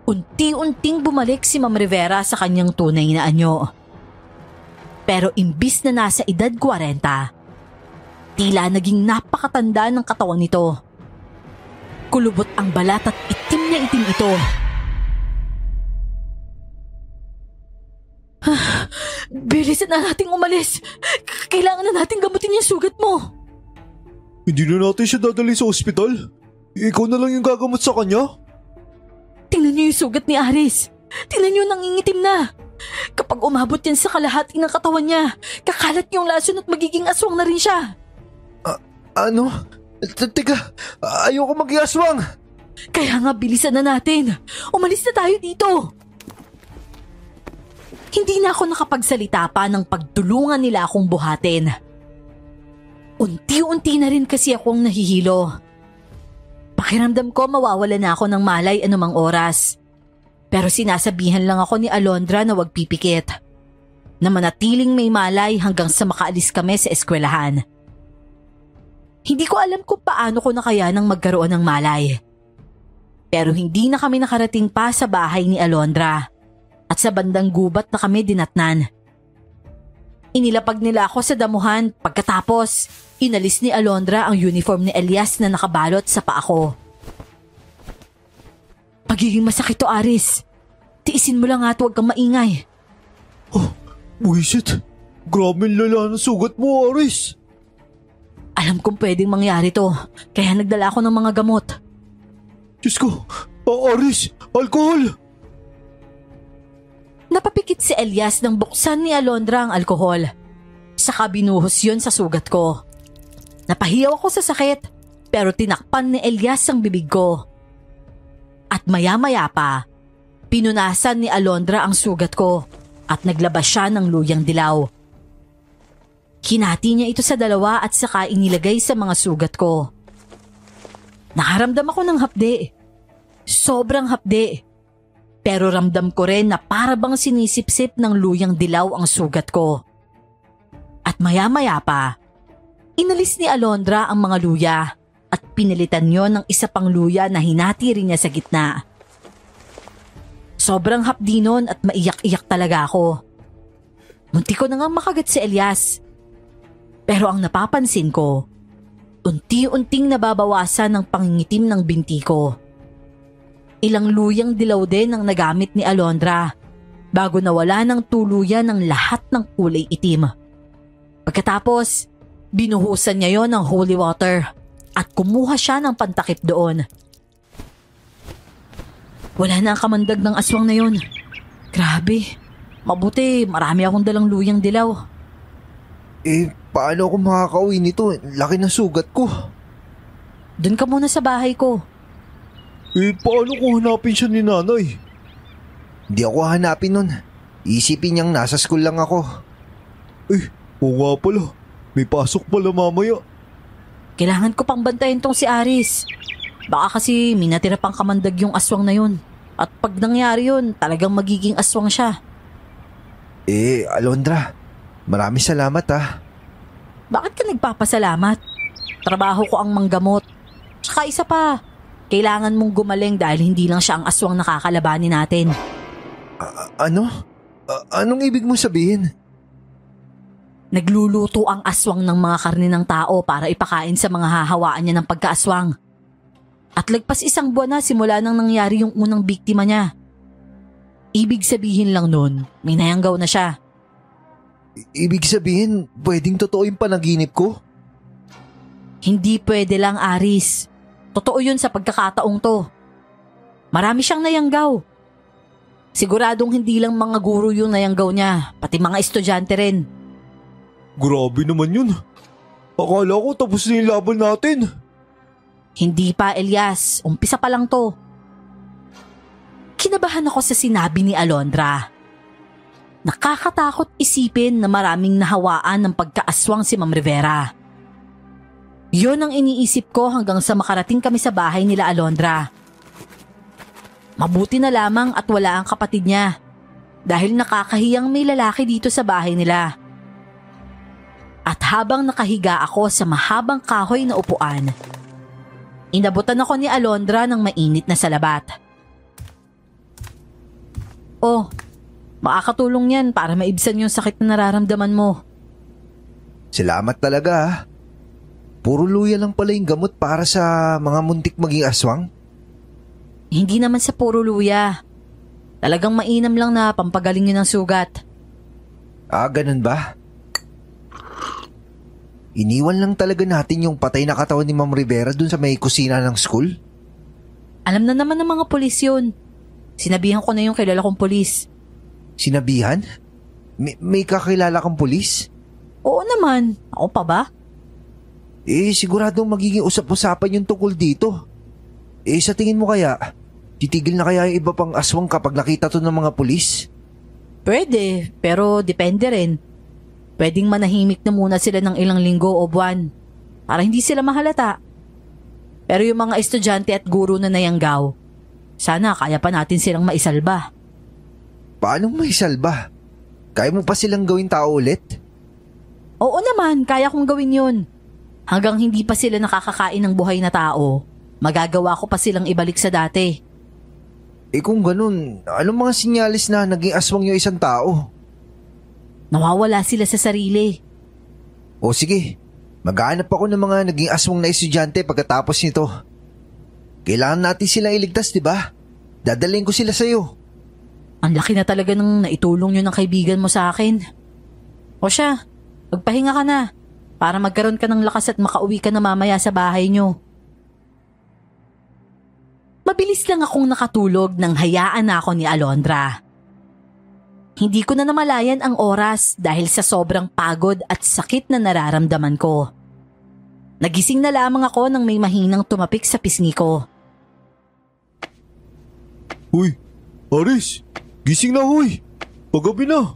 unti-unting bumalik si Ma'am Rivera sa kanyang tunay na anyo. Pero imbis na nasa edad 40, tila naging napakatanda ng katawan nito. Kulubot ang balat at itim na itim ito. Bilisan na nating umalis. Kailangan na nating gamutin yung sugat mo. Hindi na natin siya dadali sa ospital. Ikaw na lang yung gagamot sa kanya. Tingnan niyo yung sugat ni Aris. Tingnan niyo nangingitim na. Kapag umabot yan sa kalahati ng katawan niya, kakalat yung lason at magiging aswang na rin siya. Ano? Teka, ayoko mag-iaswang. Kaya nga bilisan na natin. Umalis na tayo dito. Hindi na ako nakapagsalita pa ng pagtulungan nila akong buhatin. Unti-unti na rin kasi akong nahihilo. Pakiramdam ko mawawala na ako ng malay anumang oras. Pero sinasabihan lang ako ni Alondra na wag pipikit. Na manatiling may malay hanggang sa makaalis kami sa eskwelahan. Hindi ko alam kung paano ko na kaya nang magkaroon ng malay. Pero hindi na kami nakarating pa sa bahay ni Alondra. At sa bandang gubat na kami dinatnan. Inilapag nila ako sa damuhan pagkatapos inalis ni Alondra ang uniform ni Elias na nakabalot sa paa ko. Pagiging masakit to, Aris. Tiisin mo lang at huwag kang maingay. Oh, buwisit. Grabe lala ng sugat mo, Aris. Alam kong pwedeng mangyari to, kaya nagdala ako ng mga gamot. Diyos ko, Aris, alkohol! Napapikit si Elias nang buksan ni Alondra ang alkohol. Saka binuhos yun sa sugat ko. Napahiyaw ako sa sakit, pero tinakpan ni Elias ang bibig ko. At maya-maya pa, pinunasan ni Alondra ang sugat ko at naglabas siya ng luyang dilaw. Kinati niya ito sa dalawa at saka inilagay sa mga sugat ko. Nakaramdam ako ng hapde. Sobrang hapde. Pero ramdam ko rin na para bang sinisipsip ng luyang dilaw ang sugat ko. At maya-maya pa, inalis ni Alondra ang mga luya at pinilitan yon ng isa pang luya na hinati rin niya sa gitna. Sobrang hapdi nun at maiyak-iyak talaga ako. Munti ko na nga makagat si Elias. Pero ang napapansin ko, unti-unting nababawasan ng pangingitim ng binti ko. Ilang luyang dilaw din ang nagamit ni Alondra bago nawala ng tuluyan ng lahat ng kulay itim. Pagkatapos, binuhusan niya yon ng holy water at kumuha siya ng pantakip doon. Wala na ang kamandag ng aswang na yon. Grabe, mabuti marami akong dalang luyang dilaw. Paano ako makakauwi nito? Laki ng sugat ko. Doon ka muna sa bahay ko. Paano ko hanapin siya ni nanay? Hindi ako hanapin nun. Isipin niyang nasa school lang ako. Oo nga pala. May pasok pala mamaya. Kailangan ko pang bantayan tong si Aris. Baka kasi may natira pang kamandag yung aswang na yun. At pag nangyari yun, talagang magiging aswang siya. Alondra, maraming salamat ah. Bakit ka nagpapasalamat? Trabaho ko ang manggamot. Tsaka isa pa, kailangan mong gumaling dahil hindi lang siya ang aswang nakakalabanin natin. Ano? Anong ibig mong sabihin? Nagluluto ang aswang ng mga karne ng tao para ipakain sa mga hahawaan niya ng pagkaaswang. At lagpas 1 buwan na simula nang nangyari yung unang biktima niya. Ibig sabihin lang nun, may nayanggaw na siya. Ibig sabihin, pwedeng totoo yung panaginip ko? Hindi pwede lang, Aris. Totoo yun sa pagkakataong to. Marami siyang nayanggaw. Siguradong hindi lang mga guro yung nayanggaw niya, pati mga estudyante rin. Grabe naman yun. Akala ko tapos na yung laban natin. Hindi pa, Elias. Umpisa pa lang to. Kinabahan ako sa sinabi ni Alondra. Nakakatakot isipin na maraming nahawaan ng pagkaaswang si Ma'am Rivera. Yun ang iniisip ko hanggang sa makarating kami sa bahay nila Alondra. Mabuti na lamang at wala ang kapatid niya dahil nakakahiyang may lalaki dito sa bahay nila. At habang nakahiga ako sa mahabang kahoy na upuan, inabutan ako ni Alondra ng mainit na salabat. Oh, makakatulong yan para maibsan yung sakit na nararamdaman mo. Salamat talaga ah. Puro luya lang pala yung gamot para sa mga muntik maging aswang? Hindi naman sa puro luya. Talagang mainam lang na pampagaling yun ng sugat. Ganun ba? Iniwan lang talaga natin yung patay na katawan ni Ma'am Rivera dun sa may kusina ng school? Alam na naman ng mga pulis yun. Sinabihan ko na yung kilala kong pulis. Sinabihan? May kakilala kang pulis? Oo naman. Ako pa ba? Siguradong magiging usap-usapan yung tungkol dito. Sa tingin mo kaya, titigil na kaya yung iba pang aswang kapag nakita to ng mga pulis? Pwede, pero depende rin. Pwedeng manahimik na muna sila ng ilang linggo o buwan para hindi sila mahalata. Pero yung mga estudyante at guro na nayanggaw, sana kaya pa natin silang maisalba. Paano maisalba? Kaya mo pa silang gawin tao ulit? Oo naman, kaya kong gawin yun. Hanggang hindi pa sila nakakakain ng buhay na tao, magagawa ko pa silang ibalik sa dati. Kung ganun, anong mga sinyalis na naging aswang yung isang tao? Nawawala sila sa sarili. O sige, maghahanap ako ng mga naging aswang na estudyante pagkatapos nito. Kailangan natin silang iligtas, di ba? Dadalhin ko sila sa'yo. Ang laki na talaga ng naitulong yun ng kaibigan mo sa akin. O siya, magpahinga ka na para magkaroon ka ng lakas at makauwi ka na mamaya sa bahay nyo. Mabilis lang akong nakatulog nang hayaan na ako ni Alondra. Hindi ko na namalayan ang oras dahil sa sobrang pagod at sakit na nararamdaman ko. Nagising na lamang ako nang may mahinang tumapik sa pisngi ko. Uy, Aris, gising na huy. Paggabi na.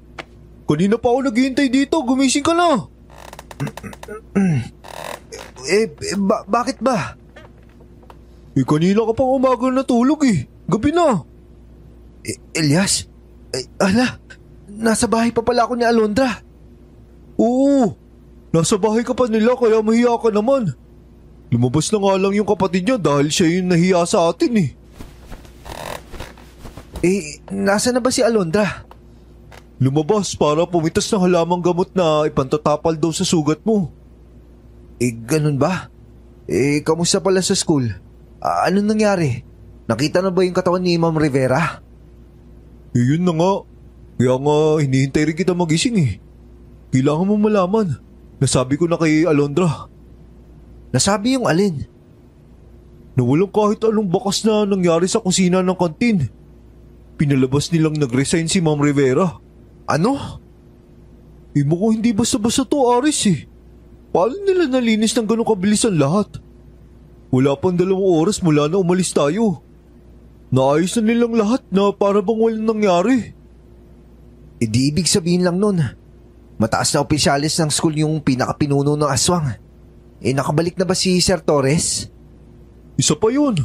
Kanina pa ako naghihintay dito, gumising ka na. Bakit ba? Kanina ka pang umaga natulog eh. Gabi na. Elias? Nasa bahay pa pala ako ni Alondra. Oo, nasa bahay ka pa nila kaya mahiya ka naman. Lumabas na nga lang yung kapatid niya dahil siya yung nahiya sa atin eh. Nasa na ba si Alondra? Lumabas para pumitas ng halamang gamot na ipantatapal daw sa sugat mo. Ganun ba? Kamusta pala sa school? Anong nangyari? Nakita na ba yung katawan ni Ma'am Rivera? Yun na nga. Kaya nga hinihintay rin kita magising eh. Kailangan mo malaman. Nasabi ko na kay Alondra. Nasabi yung alin? Na walang kahit anong bakas na nangyari sa kusina ng kantin. Pinalabas nilang nag-resign si Ma'am Rivera. Ano? Mukhang hindi basta-basta to, Aris eh. Paano nila nalinis ng ganong kabilis ang lahat? Wala pang 2 oras mula na umalis tayo. Naayos na nilang lahat na para bang walang nangyari. Di ibig sabihin lang nun. Mataas na opisyalis ng school yung pinakapinuno ng aswang. Nakabalik na ba si Sir Torres? Isa pa yun.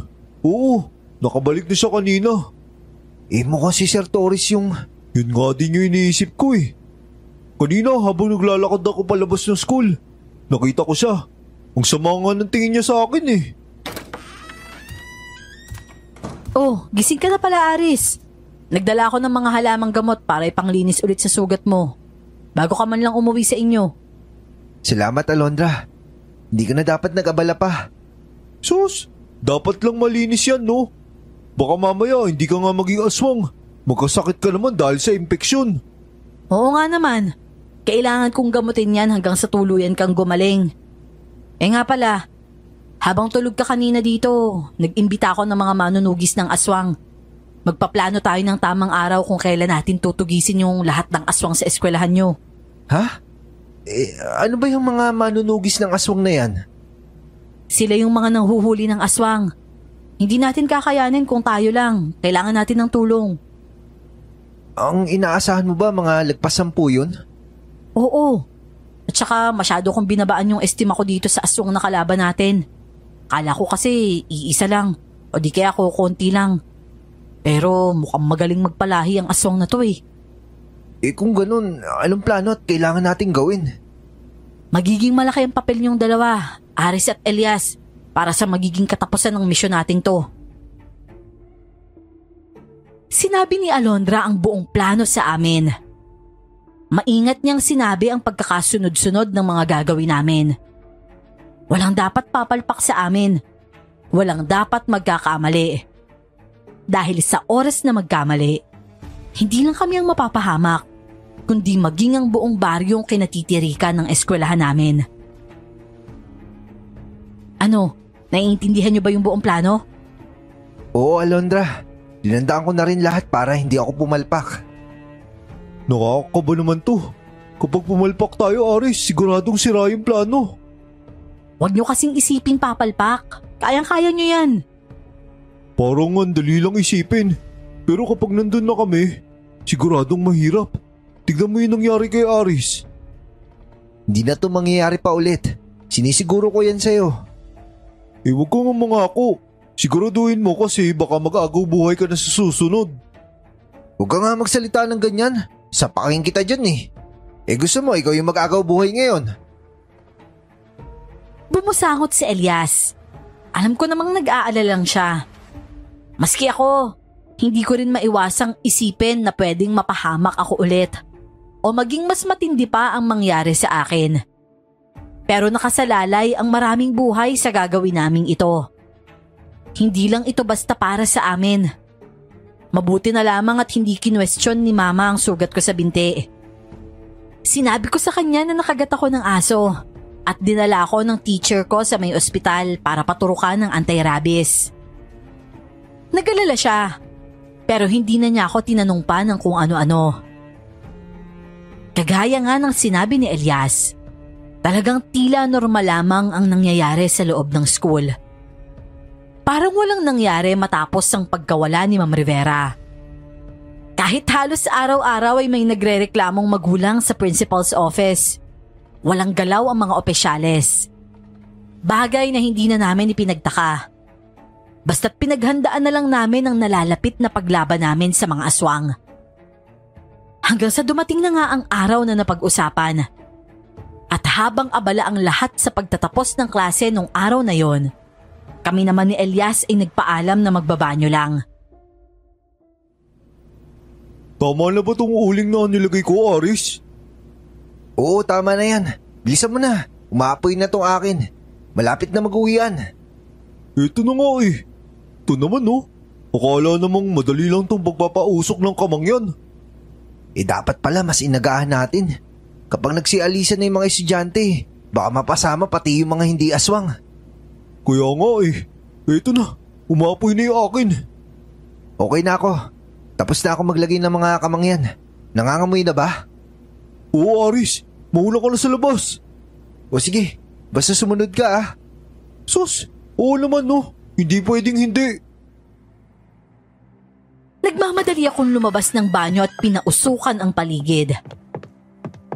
Oo, nakabalik na siya kanina. Mukhang si Sir Torres yung... Yun nga din yung iniisip ko eh. Kanina habang naglalakad ako palabas ng school, nakita ko siya. Ang sama nga ng tingin niya sa akin eh. Oh, gising ka na pala, Aris. Nagdala ako ng mga halamang gamot para ipanglinis ulit sa sugat mo. Bago ka man lang umuwi sa inyo. Salamat, Alondra. Hindi ka na dapat nag-abala pa. Sus, dapat lang malinis yan, no? Baka mamaya hindi ka nga maging aswang. Magkasakit ka naman dahil sa impeksyon. Oo nga naman. Kailangan kong gamutin yan hanggang sa tuluyan kang gumaling. Nga pala, habang tulog ka kanina dito, nag-imbita ako ng mga manunugis ng aswang. Magpaplano tayo ng tamang araw kung kailan natin tutugisin yung lahat ng aswang sa eskwelahan nyo. Ha? Ano ba yung mga manunugis ng aswang na yan? Sila yung mga nanghuhuli ng aswang. Hindi natin kakayanin kung tayo lang. Kailangan natin ng tulong. Ang inaasahan mo ba mga lagpas 10 yun? Oo. At saka masyado kong binabaan yung estima ko dito sa aswang na kalaban natin. Kala ko kasi iisa lang o di kaya ko konti lang. Pero mukhang magaling magpalahi ang aswang na to eh. Kung ganun, anong plano at kailangan nating gawin? Magiging malaki ang papel niyong dalawa, Aris at Elias, para sa magiging katapusan ng misyon nating to. Sinabi ni Alondra ang buong plano sa amin. Maingat niyang sinabi ang pagkakasunod-sunod ng mga gagawin namin. Walang dapat papalpak sa amin. Walang dapat magkakamali. Dahil sa oras na magkamali, hindi lang kami ang mapapahamak, kundi maging ang buong baryong kinatitirikan ng eskwelahan namin. Ano, naiintindihan niyo ba yung buong plano? Oo, Alondra. Dinandaan ko na rin lahat para hindi ako pumalpak. Nakakakaba naman to. Kapag pumalpak tayo, Aris, siguradong sira yung plano. Huwag niyo kasing isipin papalpak. Kayang-kaya niyo yan. Parang ang dali lang isipin. Pero kapag nandun na kami, siguradong mahirap. Tignan mo yung nangyari kay Aris. Hindi na to mangyayari pa ulit. Sinisiguro ko yan sa'yo. Huwag kang mangako. Siguraduhin mo kasi baka mag-agaw buhay ka na sa susunod. Huwag ka nga magsalita ng ganyan. Sapakin kita dyan eh. Gusto mo ikaw yung mag-agaw buhay ngayon. Bumusangot si Elias. Alam ko namang nag-aalala lang siya. Maski ako, hindi ko rin maiwasang isipin na pwedeng mapahamak ako ulit o maging mas matindi pa ang mangyari sa akin. Pero nakasalalay ang maraming buhay sa gagawin naming ito. Hindi lang ito basta para sa amin. Mabuti na lamang at hindi kinwestiyon ni Mama ang sugat ko sa binti. Sinabi ko sa kanya na nakagat ako ng aso at dinala ako ng teacher ko sa may ospital para paturukan ng anti-rabies. Nag-alala siya, pero hindi na niya ako tinanong pa ng kung ano-ano. Kagaya nga ng sinabi ni Elias, talagang tila normal lamang ang nangyayari sa loob ng school. Parang walang nangyari matapos ang pagkawala ni Ma'am Rivera. Kahit halos araw-araw ay may nagrereklamong magulang sa principal's office. Walang galaw ang mga opisyales. Bagay na hindi na namin ipinagtaka. Basta't pinaghandaan na lang namin ang nalalapit na paglaban namin sa mga aswang. Hanggang sa dumating na nga ang araw na napag-usapan. At habang abala ang lahat sa pagtatapos ng klase nung araw na yon, kami naman ni Elias ay nagpaalam na magbabanyo lang. Tama na ba tong uling na nilagay ko, Aris? Oo, tama na yan. Bilisan mo na. Umaapoy na tong akin. Malapit na mag-uwian. Ito na nga eh. Ito naman no. Akala namang madali lang tong pagpapausok ng kamang yan. Dapat pala mas inagahan natin. Kapag nagsialisan na yung mga estudyante, baka mapasama pati yung mga hindi aswang. Kaya nga eh. Ito na. Umaapoy na yung akin. Okay na ako. Tapos na ako maglagay ng mga kamangyan. Nangangamoy na ba? Oo, Aris. Mauna ka na sa labas. O sige, basta sumunod ka ah. Sus, oo naman no. Hindi pwedeng hindi. Nagmamadali akong lumabas ng banyo at pinausukan ang paligid.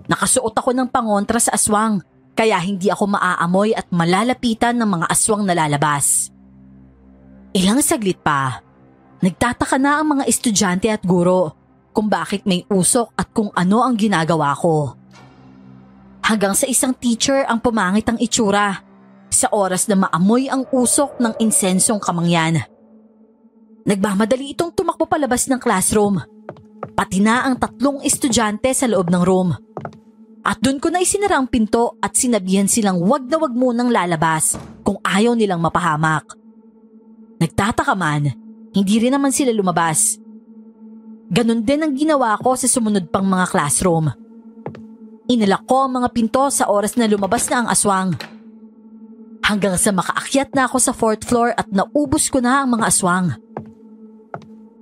Nakasuot ako ng pangontra sa aswang, kaya hindi ako maaamoy at malalapitan ng mga aswang na lalabas. Ilang saglit pa, nagtataka na ang mga estudyante at guro kung bakit may usok at kung ano ang ginagawa ko. Hanggang sa isang teacher ang pumangit ang itsura sa oras na maamoy ang usok ng insensong kamangyan. Nagmamadali itong tumakbo palabas ng classroom, pati na ang 3 estudyante sa loob ng room. At doon ko na isinara ang pinto at sinabihan silang wag na wag munang lalabas kung ayaw nilang mapahamak. Nagtataka man, hindi rin naman sila lumabas. Ganon din ang ginawa ko sa sumunod pang mga classroom. Inalak ko ang mga pinto sa oras na lumabas na ang aswang. Hanggang sa makaakyat na ako sa 4th floor at naubos ko na ang mga aswang.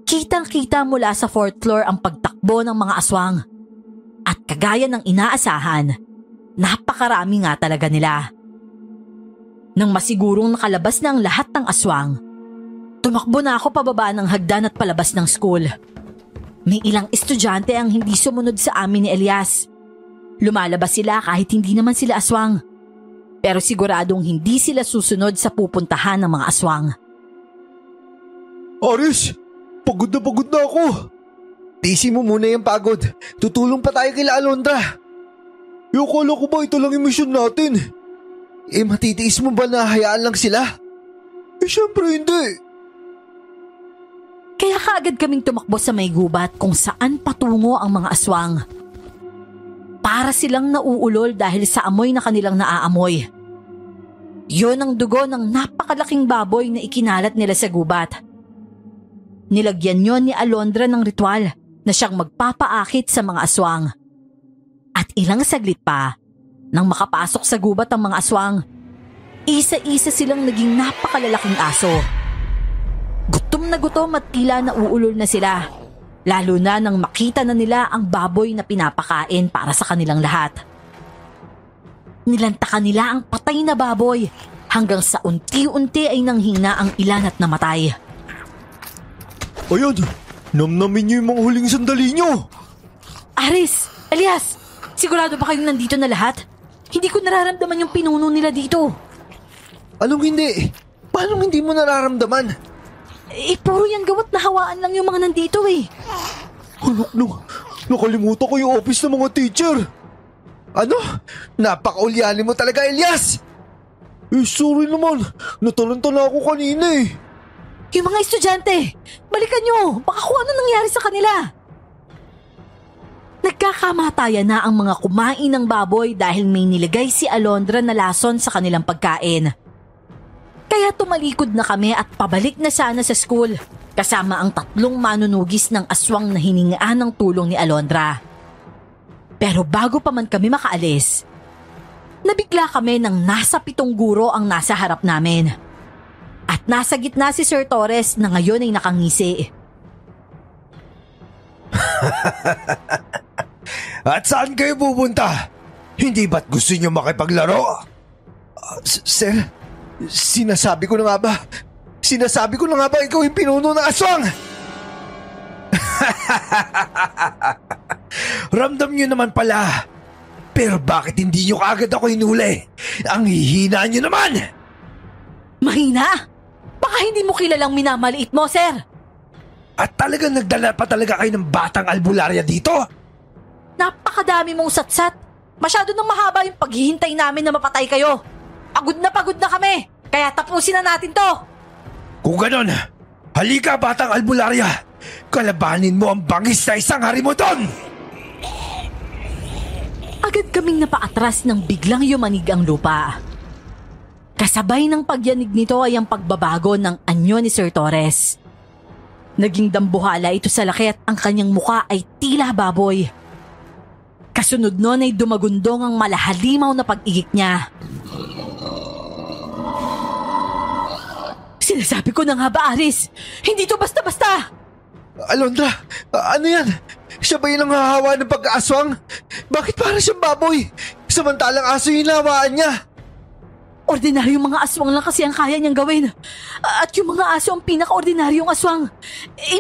Kitang-kita mula sa 4th floor ang pagtakbo ng mga aswang. At kagaya ng inaasahan, napakarami nga talaga nila. Nang masigurong nakalabas na ang lahat ng aswang, tumakbo na ako pababa ng hagdan at palabas ng school. May ilang estudyante ang hindi sumunod sa amin ni Elias. Lumalabas sila kahit hindi naman sila aswang. Pero siguradong hindi sila susunod sa pupuntahan ng mga aswang. Aris, pagod na ako. Tisi mo muna yung pagod. Tutulong pa tayo kila Alondra. Akala ko ba ito lang yung mission natin? Matitiis mo ba na hayaan lang sila? Siyempre hindi. Kaya kaagad kaming tumakbo sa may gubat kung saan patungo ang mga aswang. Para silang nauulol dahil sa amoy na kanilang naaamoy. Yun ang dugo ng napakalaking baboy na ikinalat nila sa gubat. Nilagyan yon ni Alondra ng ritual na siyang magpapaakit sa mga aswang. At ilang saglit pa, nang makapasok sa gubat ang mga aswang, isa-isa silang naging napakalalaking aso. Gutom at tila nauulol na sila. Lalo na nang makita na nila ang baboy na pinapakain para sa kanilang lahat. Nilantakan nila ang patay na baboy hanggang sa unti-unti ay nanghina ang ilan at namatay. Ayan, namnamin niyo yung mga huling sandali niyo. Aris, Elias, sigurado ba kayong nandito na lahat? Hindi ko nararamdaman yung pinuno nila dito. Anong hindi? Paano hindi mo nararamdaman? Puro yan gawat na hawaan lang yung mga nandito eh. Anak no, nakalimutan ko yung office ng mga teacher. Ano? Napakaulyali mo talaga, Elias! Sorry naman. Natalanta na ako kanina eh. Yung mga estudyante, balikan nyo. Baka kung ano nangyari sa kanila. Nagkakamatayan na ang mga kumain ng baboy dahil may nilagay si Alondra na lason sa kanilang pagkain. Kaya tumalikod na kami at pabalik na sana sa school kasama ang 3 manunugis ng aswang na hiningaan ng tulong ni Alondra. Pero bago pa man kami makaalis, nabigla kami ng nasa 7 guro ang nasa harap namin. At nasa gitna si Sir Torres na ngayon ay nakangisi. At saan kayo pupunta? Hindi ba't gusto niyo makipaglaro? Sir, sinasabi ko na nga ba ikaw yung pinuno ng aswang? Ramdam niyo naman pala. Pero bakit hindi niyo kaagad ako hinuli? Ang hihina niyo naman! Mahina? Baka hindi mo kilalang minamaliit mo, sir. At talagang nagdala pa talaga kayo ng batang albularya dito? Napakadami mong satsat. Masyado nang mahaba yung paghihintay namin na mapatay kayo. Pagod na kami. Kaya tapusin na natin to. Kung ganon, halika batang albularya. Kalabanin mo ang bangis na isang harimodon! Agad kaming napaatras nang biglang yumanig ang lupa. Kasabay ng pagyanig nito ay ang pagbabago ng anyo ni Sir Torres. Naging dambuhala ito sa laki at ang kanyang muka ay tila baboy. Kasunod nun ay dumagundong ang malahalimaw na pag-igik niya. Sinasabi ko na nga ba, Aris? Hindi to basta-basta! Alondra, ano yan? Siya ba yung nanghahawa ng pagkaaswang? Bakit para siyang baboy? Samantalang aso yung hinawaan niya. Ordinaryong mga aswang lang kasi ang kaya niyang gawin. At yung mga aso ang pinaka-ordinaryong aswang.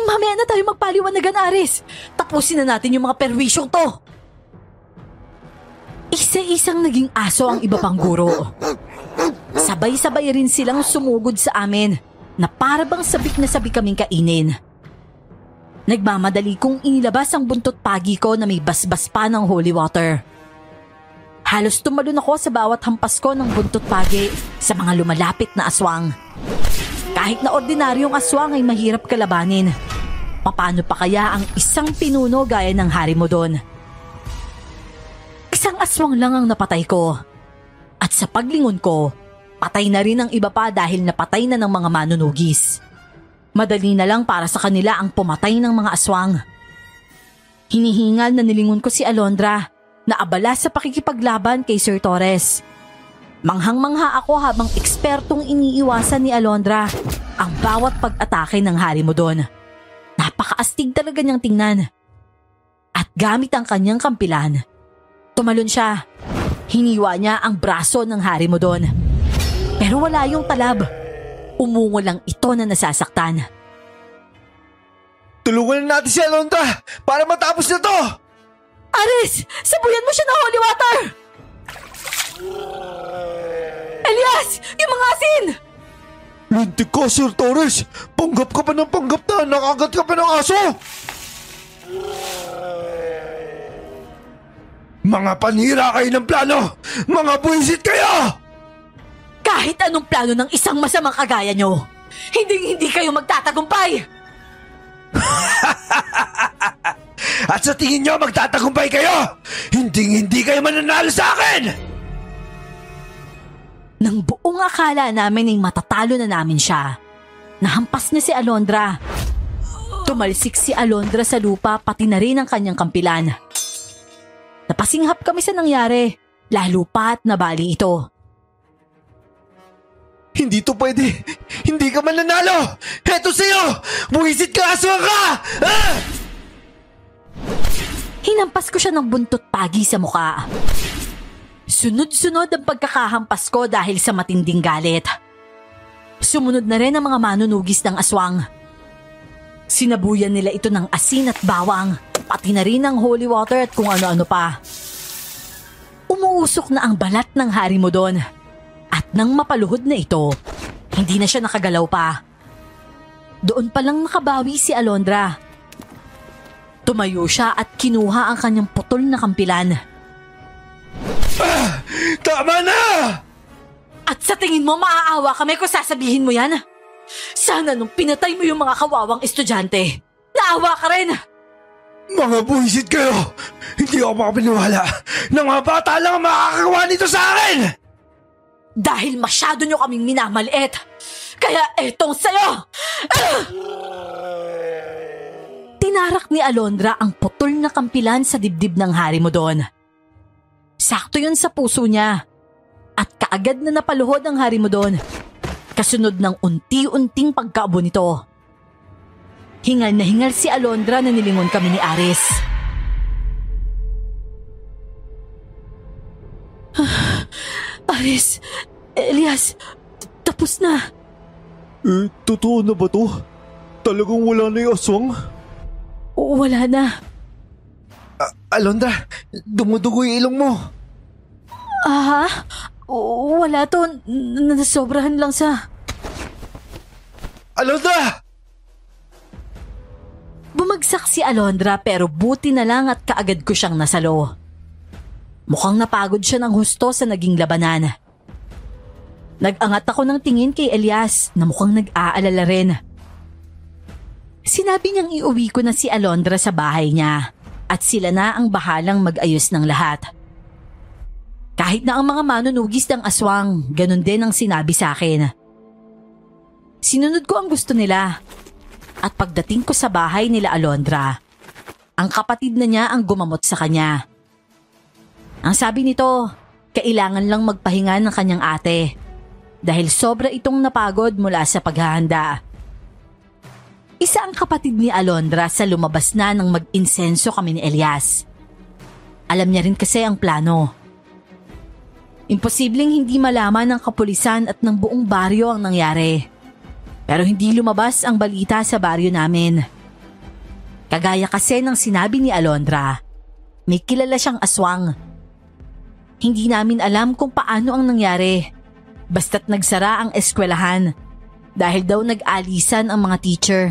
Mamaya na tayo magpaliwanagan, Aris. Tapusin na natin yung mga perwisyong to. Isa-isang naging aso ang iba pang guro. Sabay-sabay rin silang sumugod sa amin na para bang sabik na sabik kaming kainin. Nagmamadali kong inilabas ang buntot pagi ko na may basbas pa ng holy water. Halos tumalon ako sa bawat hampas ko ng buntot pagi sa mga lumalapit na aswang. Kahit na ordinaryong aswang ay mahirap kalabanin. Paano pa kaya ang isang pinuno gaya ng harimodon? Isang aswang lang ang napatay ko. At sa paglingon ko, patay na rin ang iba pa dahil napatay na ng mga manunugis. Madali na lang para sa kanila ang pumatay ng mga aswang. Hinihingal na nilingon ko si Alondra na abala sa pakikipaglaban kay Sir Torres. Manghang-mangha ako habang ekspertong iniiwasan ni Alondra ang bawat pag-atake ng harimodon. Napakaastig talaga niyang tingnan. At gamit ang kanyang kampilan, tumalon siya. Hiniwa niya ang braso ng harimodon. Pero wala yung talab. Umungo lang ito na nasasaktan. Tulungan na natin si Alondra para matapos na to! Aris! Sabuyan mo siya ng holy water! Elias! Yung mga asin! Lintik ka, Sir Torres! Panggap ka pa ng panggap na nakagat ka pa ng aso! Mga panira kayo ng plano! Mga buwisit kayo! Kahit anong plano ng isang masamang kagaya nyo, hindi kayo magtatagumpay! At sa tingin nyo magtatagumpay kayo, hindi kayo mananalo sa akin! Nang buong akala namin ay matatalo na namin siya, nahampas niya si Alondra. Tumalsik si Alondra sa lupa pati na rin ang kanyang kampilan. Napasinghap kami sa nangyari, lalo pa at nabali ito. Hindi to pwede! Hindi ka mananalo! Heto sa'yo! Buwisit ka, aswang ka! Ah! Hinampas ko siya ng buntot pagi sa muka. Sunod-sunod ang pagkakahampas ko dahil sa matinding galit. Sumunod na rin ang mga manunugis ng aswang. Sinabuyan nila ito ng asin at bawang, pati na rin ng holy water at kung ano-ano pa. Umuusok na ang balat ng harimodon. At nang mapaluhod na ito, hindi na siya nakagalaw pa. Doon palang nakabawi si Alondra. Tumayo siya at kinuha ang kanyang putol na kampilan. Tama na! At sa tingin mo maaawa kami kung sasabihin mo yan? Sana nung pinatay mo yung mga kawawang estudyante, naawa ka rin! Mga buwisit kayo! Hindi ako makapaniwala na mga bata lang ang makakagawa nito sa akin! Dahil masyado nyo kaming minamaliit, kaya etong sayo! Hinarak ni Alondra ang putol na kampilan sa dibdib ng Harimudon. Sakto yun sa puso niya. At kaagad na napaluhod ang Harimudon. Kasunod ng unti-unting pagkaabo nito. Hingal na hingal si Alondra na nilingon kami ni Aris. Aris, Elias, tapos na. Totoo na ba to? Talagang wala na yung aswang? Wala na. Alondra, dumudugo yung ilong mo. Wala to. Nasobrahan lang sa... Alondra! Bumagsak si Alondra pero buti na lang at kaagad ko siyang nasalo. Mukhang napagod siya ng husto sa naging labanan. Nag-angat ako ng tingin kay Elias na mukhang nag-aalala rin. Sinabi niyang iuwi ko na si Alondra sa bahay niya at sila na ang bahalang mag-ayos ng lahat. Kahit na ang mga manunugis ng aswang, ganun din ang sinabi sa akin. Sinunod ko ang gusto nila at pagdating ko sa bahay nila Alondra, ang kapatid na niya ang gumamot sa kanya. Ang sabi nito, kailangan lang magpahinga ng kanyang ate dahil sobra itong napagod mula sa paghahanda. Isa ang kapatid ni Alondra sa lumabas na nang mag-insenso kami ni Elias. Alam niya rin kasi ang plano. Imposibleng hindi malaman ng kapulisan at ng buong baryo ang nangyari. Pero hindi lumabas ang balita sa baryo namin. Kagaya kasi ng sinabi ni Alondra, may kilala siyang aswang. Hindi namin alam kung paano ang nangyari. Basta't nagsara ang eskwelahan dahil daw nag-alisan ang mga teacher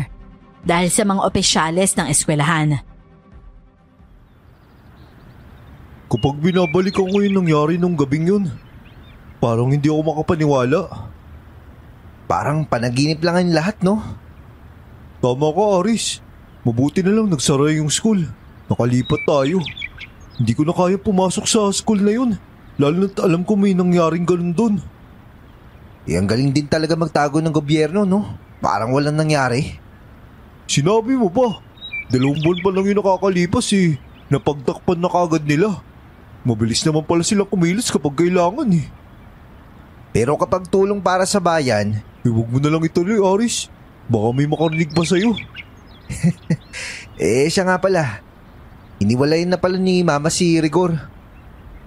dahil sa mga opisyales ng eskwelahan. Kapag binabalikan ko yung nangyari nung gabing yun, parang hindi ako makapaniwala. Parang panaginip lang ang lahat, no? Tama ka, Aris. Mabuti na lang nagsara yung school. Nakalipat tayo. Hindi ko na kaya pumasok sa school na yun. Lalo na't alam ko may nangyaring ganun doon. Ang galing din talaga magtago ng gobyerno, no? Parang walang nangyari. Sinabi mo pa, 2 buwan pa lang yung nakakalipas eh. Napagtakpan na kagad nila. Mabilis naman pala sila kumilos kapag kailangan eh. Pero kapag tulong para sa bayan... Huwag mo na lang ituloy, Aris. Baka may makarinig pa sa'yo. Siya nga pala. Iniwalayin na pala ni Mama si Rigor.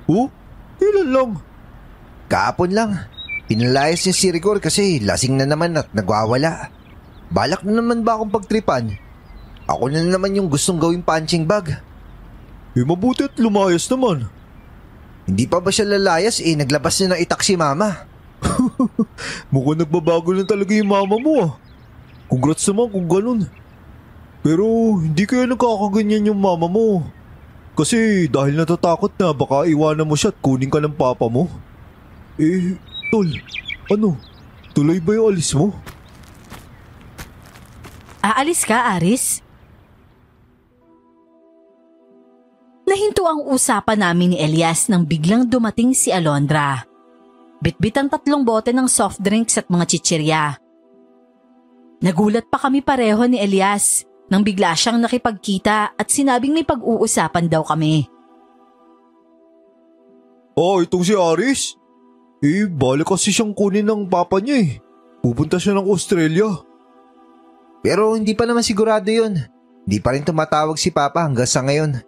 Oh? Ilan lang? Kahapon lang. Pinalayas niya si Rigor kasi lasing na naman at nagwawala. Balak na naman ba akong pagtripan? Ako na naman yung gustong gawing punching bag. Mabuti at lumayas naman. Hindi pa ba siya lalayas naglabas niya ng itak si Mama. Mukhang nagbabago na talaga yung mama mo ah. Congrats naman kung ganun. Pero hindi kaya nagkakaganyan yung mama mo. Kasi dahil natatakot na baka iwanan mo siya at kunin ka ng papa mo. Tol, ano? Tuloy ba yung alis mo? Aalis ka, Aris? Nahinto ang usapan namin ni Elias nang biglang dumating si Alondra. Bitbit ang 3 bote ng soft drinks at mga chichirya. Nagulat pa kami pareho ni Elias nang bigla siyang nakipagkita at sinabing may pag-uusapan daw kami. Itong si Aris? Balik kasi siyang kunin ng papa niya eh. Pupunta siya ng Australia. Pero hindi pa naman sigurado yun. Hindi pa rin tumatawag si Papa hanggang sa ngayon.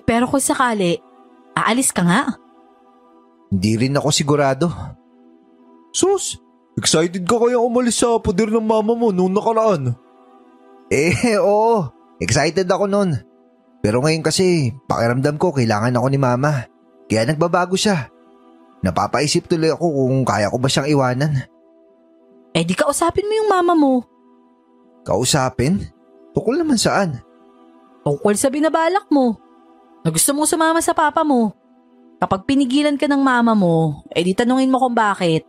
Pero kung sakali, aalis ka nga? Hindi rin ako sigurado. Sus, excited ka kaya umalis sa poder ng mama mo noong nakaraan? Oo. Excited ako noon. Pero ngayon kasi, pakiramdam ko kailangan ako ni Mama. Kaya nagbabago siya. Napapaisip tuloy ako kung kaya ko ba siyang iwanan. Di kausapin mo yung mama mo. Kausapin? Tukol naman saan? Tungkol sa binabalak mo. Na gusto mong sumama sa papa mo. Kapag pinigilan ka ng mama mo, di tanungin mo kung bakit.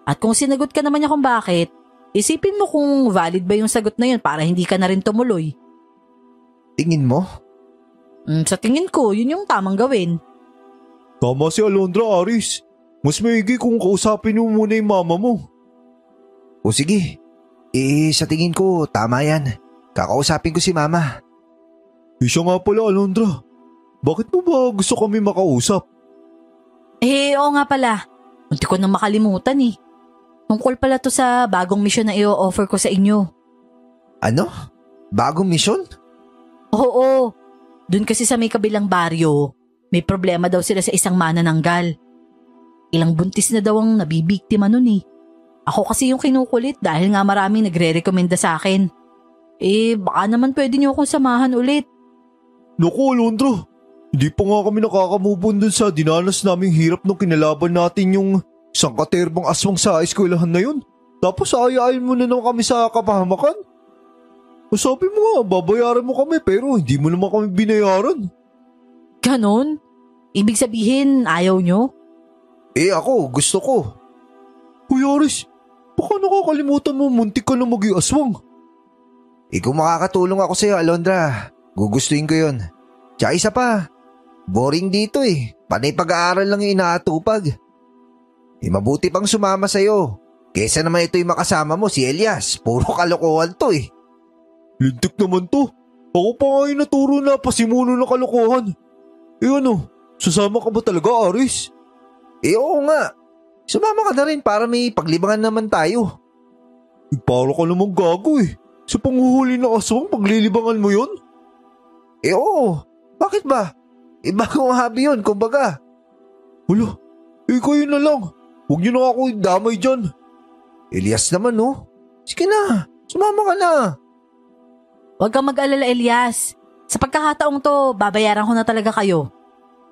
At kung sinagot ka naman niya kung bakit, isipin mo kung valid ba yung sagot na yun para hindi ka na rin tumuloy. Tingin mo? Sa tingin ko, yun yung tamang gawin. Tama si Alondra, Aris. Mas maigi kung kausapin mo muna yung mama mo. O sige. Sa tingin ko, tama yan. Kakausapin ko si Mama. Siya nga pala, Alondra. Bakit mo ba gusto kami makausap? Oo nga pala. Munti ko nang makalimutan eh. Tungkol pala to sa bagong misyon na i-offer ko sa inyo. Ano? Bagong misyon? Oo. Doon kasi sa may kabilang baryo, may problema daw sila sa isang manananggal. Ilang buntis na daw ang nabibiktima nun eh. Ako kasi yung kinukulit dahil nga maraming nagre-rekomenda sa akin. Baka naman pwede niyo akong samahan ulit. Naku, Alondra. Hindi pa nga kami nakakamove on dun sa dinanas naming hirap nung kinalaban natin yung sangkaterbang aswang sa eskwelahan na yun. Tapos aayain mo na naman kami sa kapahamakan. Sabi mo nga, babayaran mo kami pero hindi mo naman kami binayaran. Ganon? Ibig sabihin, ayaw nyo? Ako, gusto ko. Uy, Aris, baka nakakalimutan mo muntik ka na maging aswang. Kung makakatulong ako sa'yo, Alondra, gugustuhin ko yun. Tsaka isa pa, boring dito Panay pag-aaral lang yung inaatupag. Mabuti pang sumama sa'yo. Kesa naman ito'y makasama mo, si Elias. Puro kalokohan to Lintik naman to. Ako pa nga yung naturo na pasimuno ng kalokohan. Sasama ka ba talaga, Aris? Oo nga. Sumama ka na rin para may paglibangan naman tayo. Para ka namang gago Sa panghuhuli ng aswang, paglilibangan mo yun? Oo. Bakit ba? Bagong hobby yun, kumbaga. Wala, kayo na lang. Huwag niyo na ako damay dyan. Elias naman Sige na, sumama ka na. Huwag kang mag-alala, Elias. Sa pagkakataong to, babayaran ko na talaga kayo.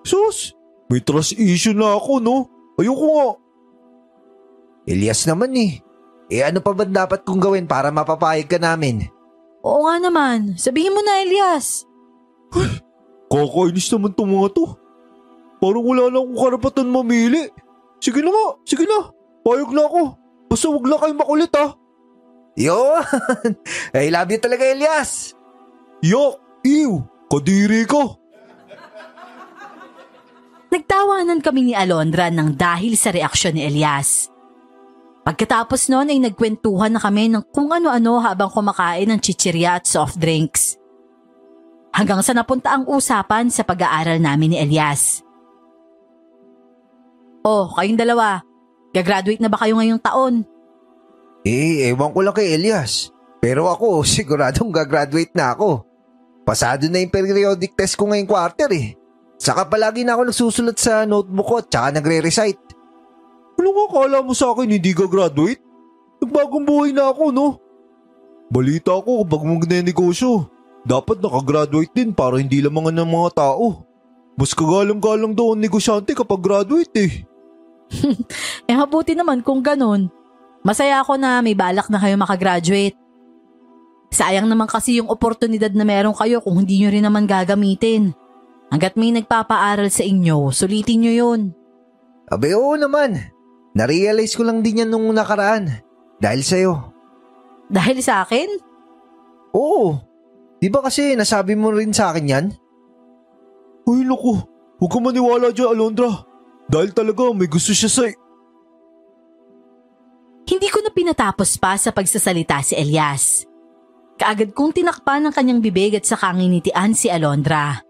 Sus, may trust issue na ako, no? Ayoko nga. Elias naman ano pa ba dapat kong gawin para mapapayag ka namin? Oo nga naman. Sabihin mo na, Elias. Kakainis naman tong mga to. Parang wala na akong karapatan mamili. Sige na nga, sige na. Payag na ako. Basta wag lang kayo makulit Yun! I love you talaga, Elias. Yak! Ew! Kadiri ka! Nagtawanan kami ni Alondra nang dahil sa reaksyon ni Elias. Pagkatapos noon ay nagkwentuhan na kami ng kung ano-ano habang kumakain ng chichirya at soft drinks. Hanggang sa napunta ang usapan sa pag-aaral namin ni Elias. Kayong dalawa, gagraduate na ba kayo ngayong taon? Ewan ko lang kay Elias. Pero ako, siguradong gagraduate na ako. Pasado na yung periodic test ko ngayong quarter Saka palagi na ako nagsusulat sa notebook ko at saka nagre-recite. Ano nga kala mo sa akin hindi gagraduate? Nagbagong buhay na ako, no? Balita ko kapag magnenegosyo, dapat nakagraduate din para hindi lamangan ng mga tao. Mas kagalang-galang daw ang negosyante kapag graduate Mabuti naman kung ganun. Masaya ako na may balak na kayo makagraduate. Sayang naman kasi yung oportunidad na meron kayo kung hindi nyo rin naman gagamitin. Hanggat may nagpapaaral sa inyo, sulitin nyo yun. Abe, oo naman. Narealize ko lang din yan nung nakaraan. Dahil sa'yo. Dahil sa akin? Oo. Di ba kasi nasabi mo rin sa akin yan? Ay naku, huwag ka maniwala dyan, Alondra. Dahil talaga may gusto siya Hindi ko na pinatapos pa sa pagsasalita si Elias. Kaagad kong tinakpan ang kanyang bibig at saka nginitian si Alondra.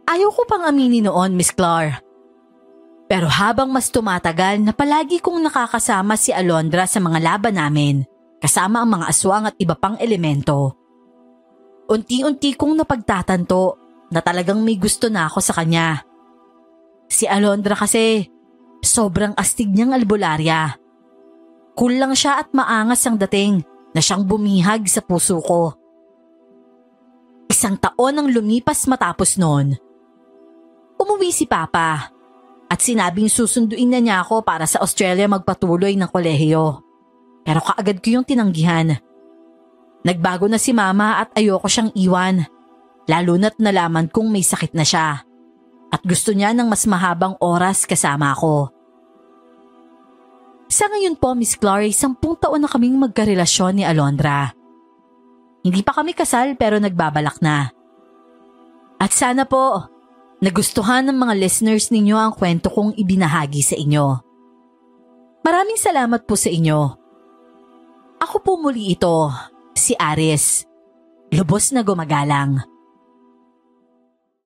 Ayaw ko pang aminin noon, Miss Clar. Pero habang mas tumatagal na palagi kong nakakasama si Alondra sa mga laban namin, kasama ang mga aswang at iba pang elemento, unti-unti kong napagtatanto na talagang may gusto na ako sa kanya. Si Alondra kasi, sobrang astig niyang albularya. Cool lang siya at maangas ang dating na siyang bumihag sa puso ko. 1 taon ang lumipas matapos noon. Umuwi si Papa at sinabing susunduin na niya ako para sa Australia magpatuloy ng kolehiyo. Pero kaagad ko yung tinanggihan. Nagbago na si Mama at ayoko siyang iwan, lalo na't nalaman kong may sakit na siya at gusto niya ng mas mahabang oras kasama ako. Sa ngayon po, Miss Clary, 10 taon na kaming magkarelasyon ni Alondra. Hindi pa kami kasal pero nagbabalak na. At sana po, nagustuhan ng mga listeners ninyo ang kwento kong ibinahagi sa inyo. Maraming salamat po sa inyo. Ako po muli ito, si Aris. Lubos na gumagalang.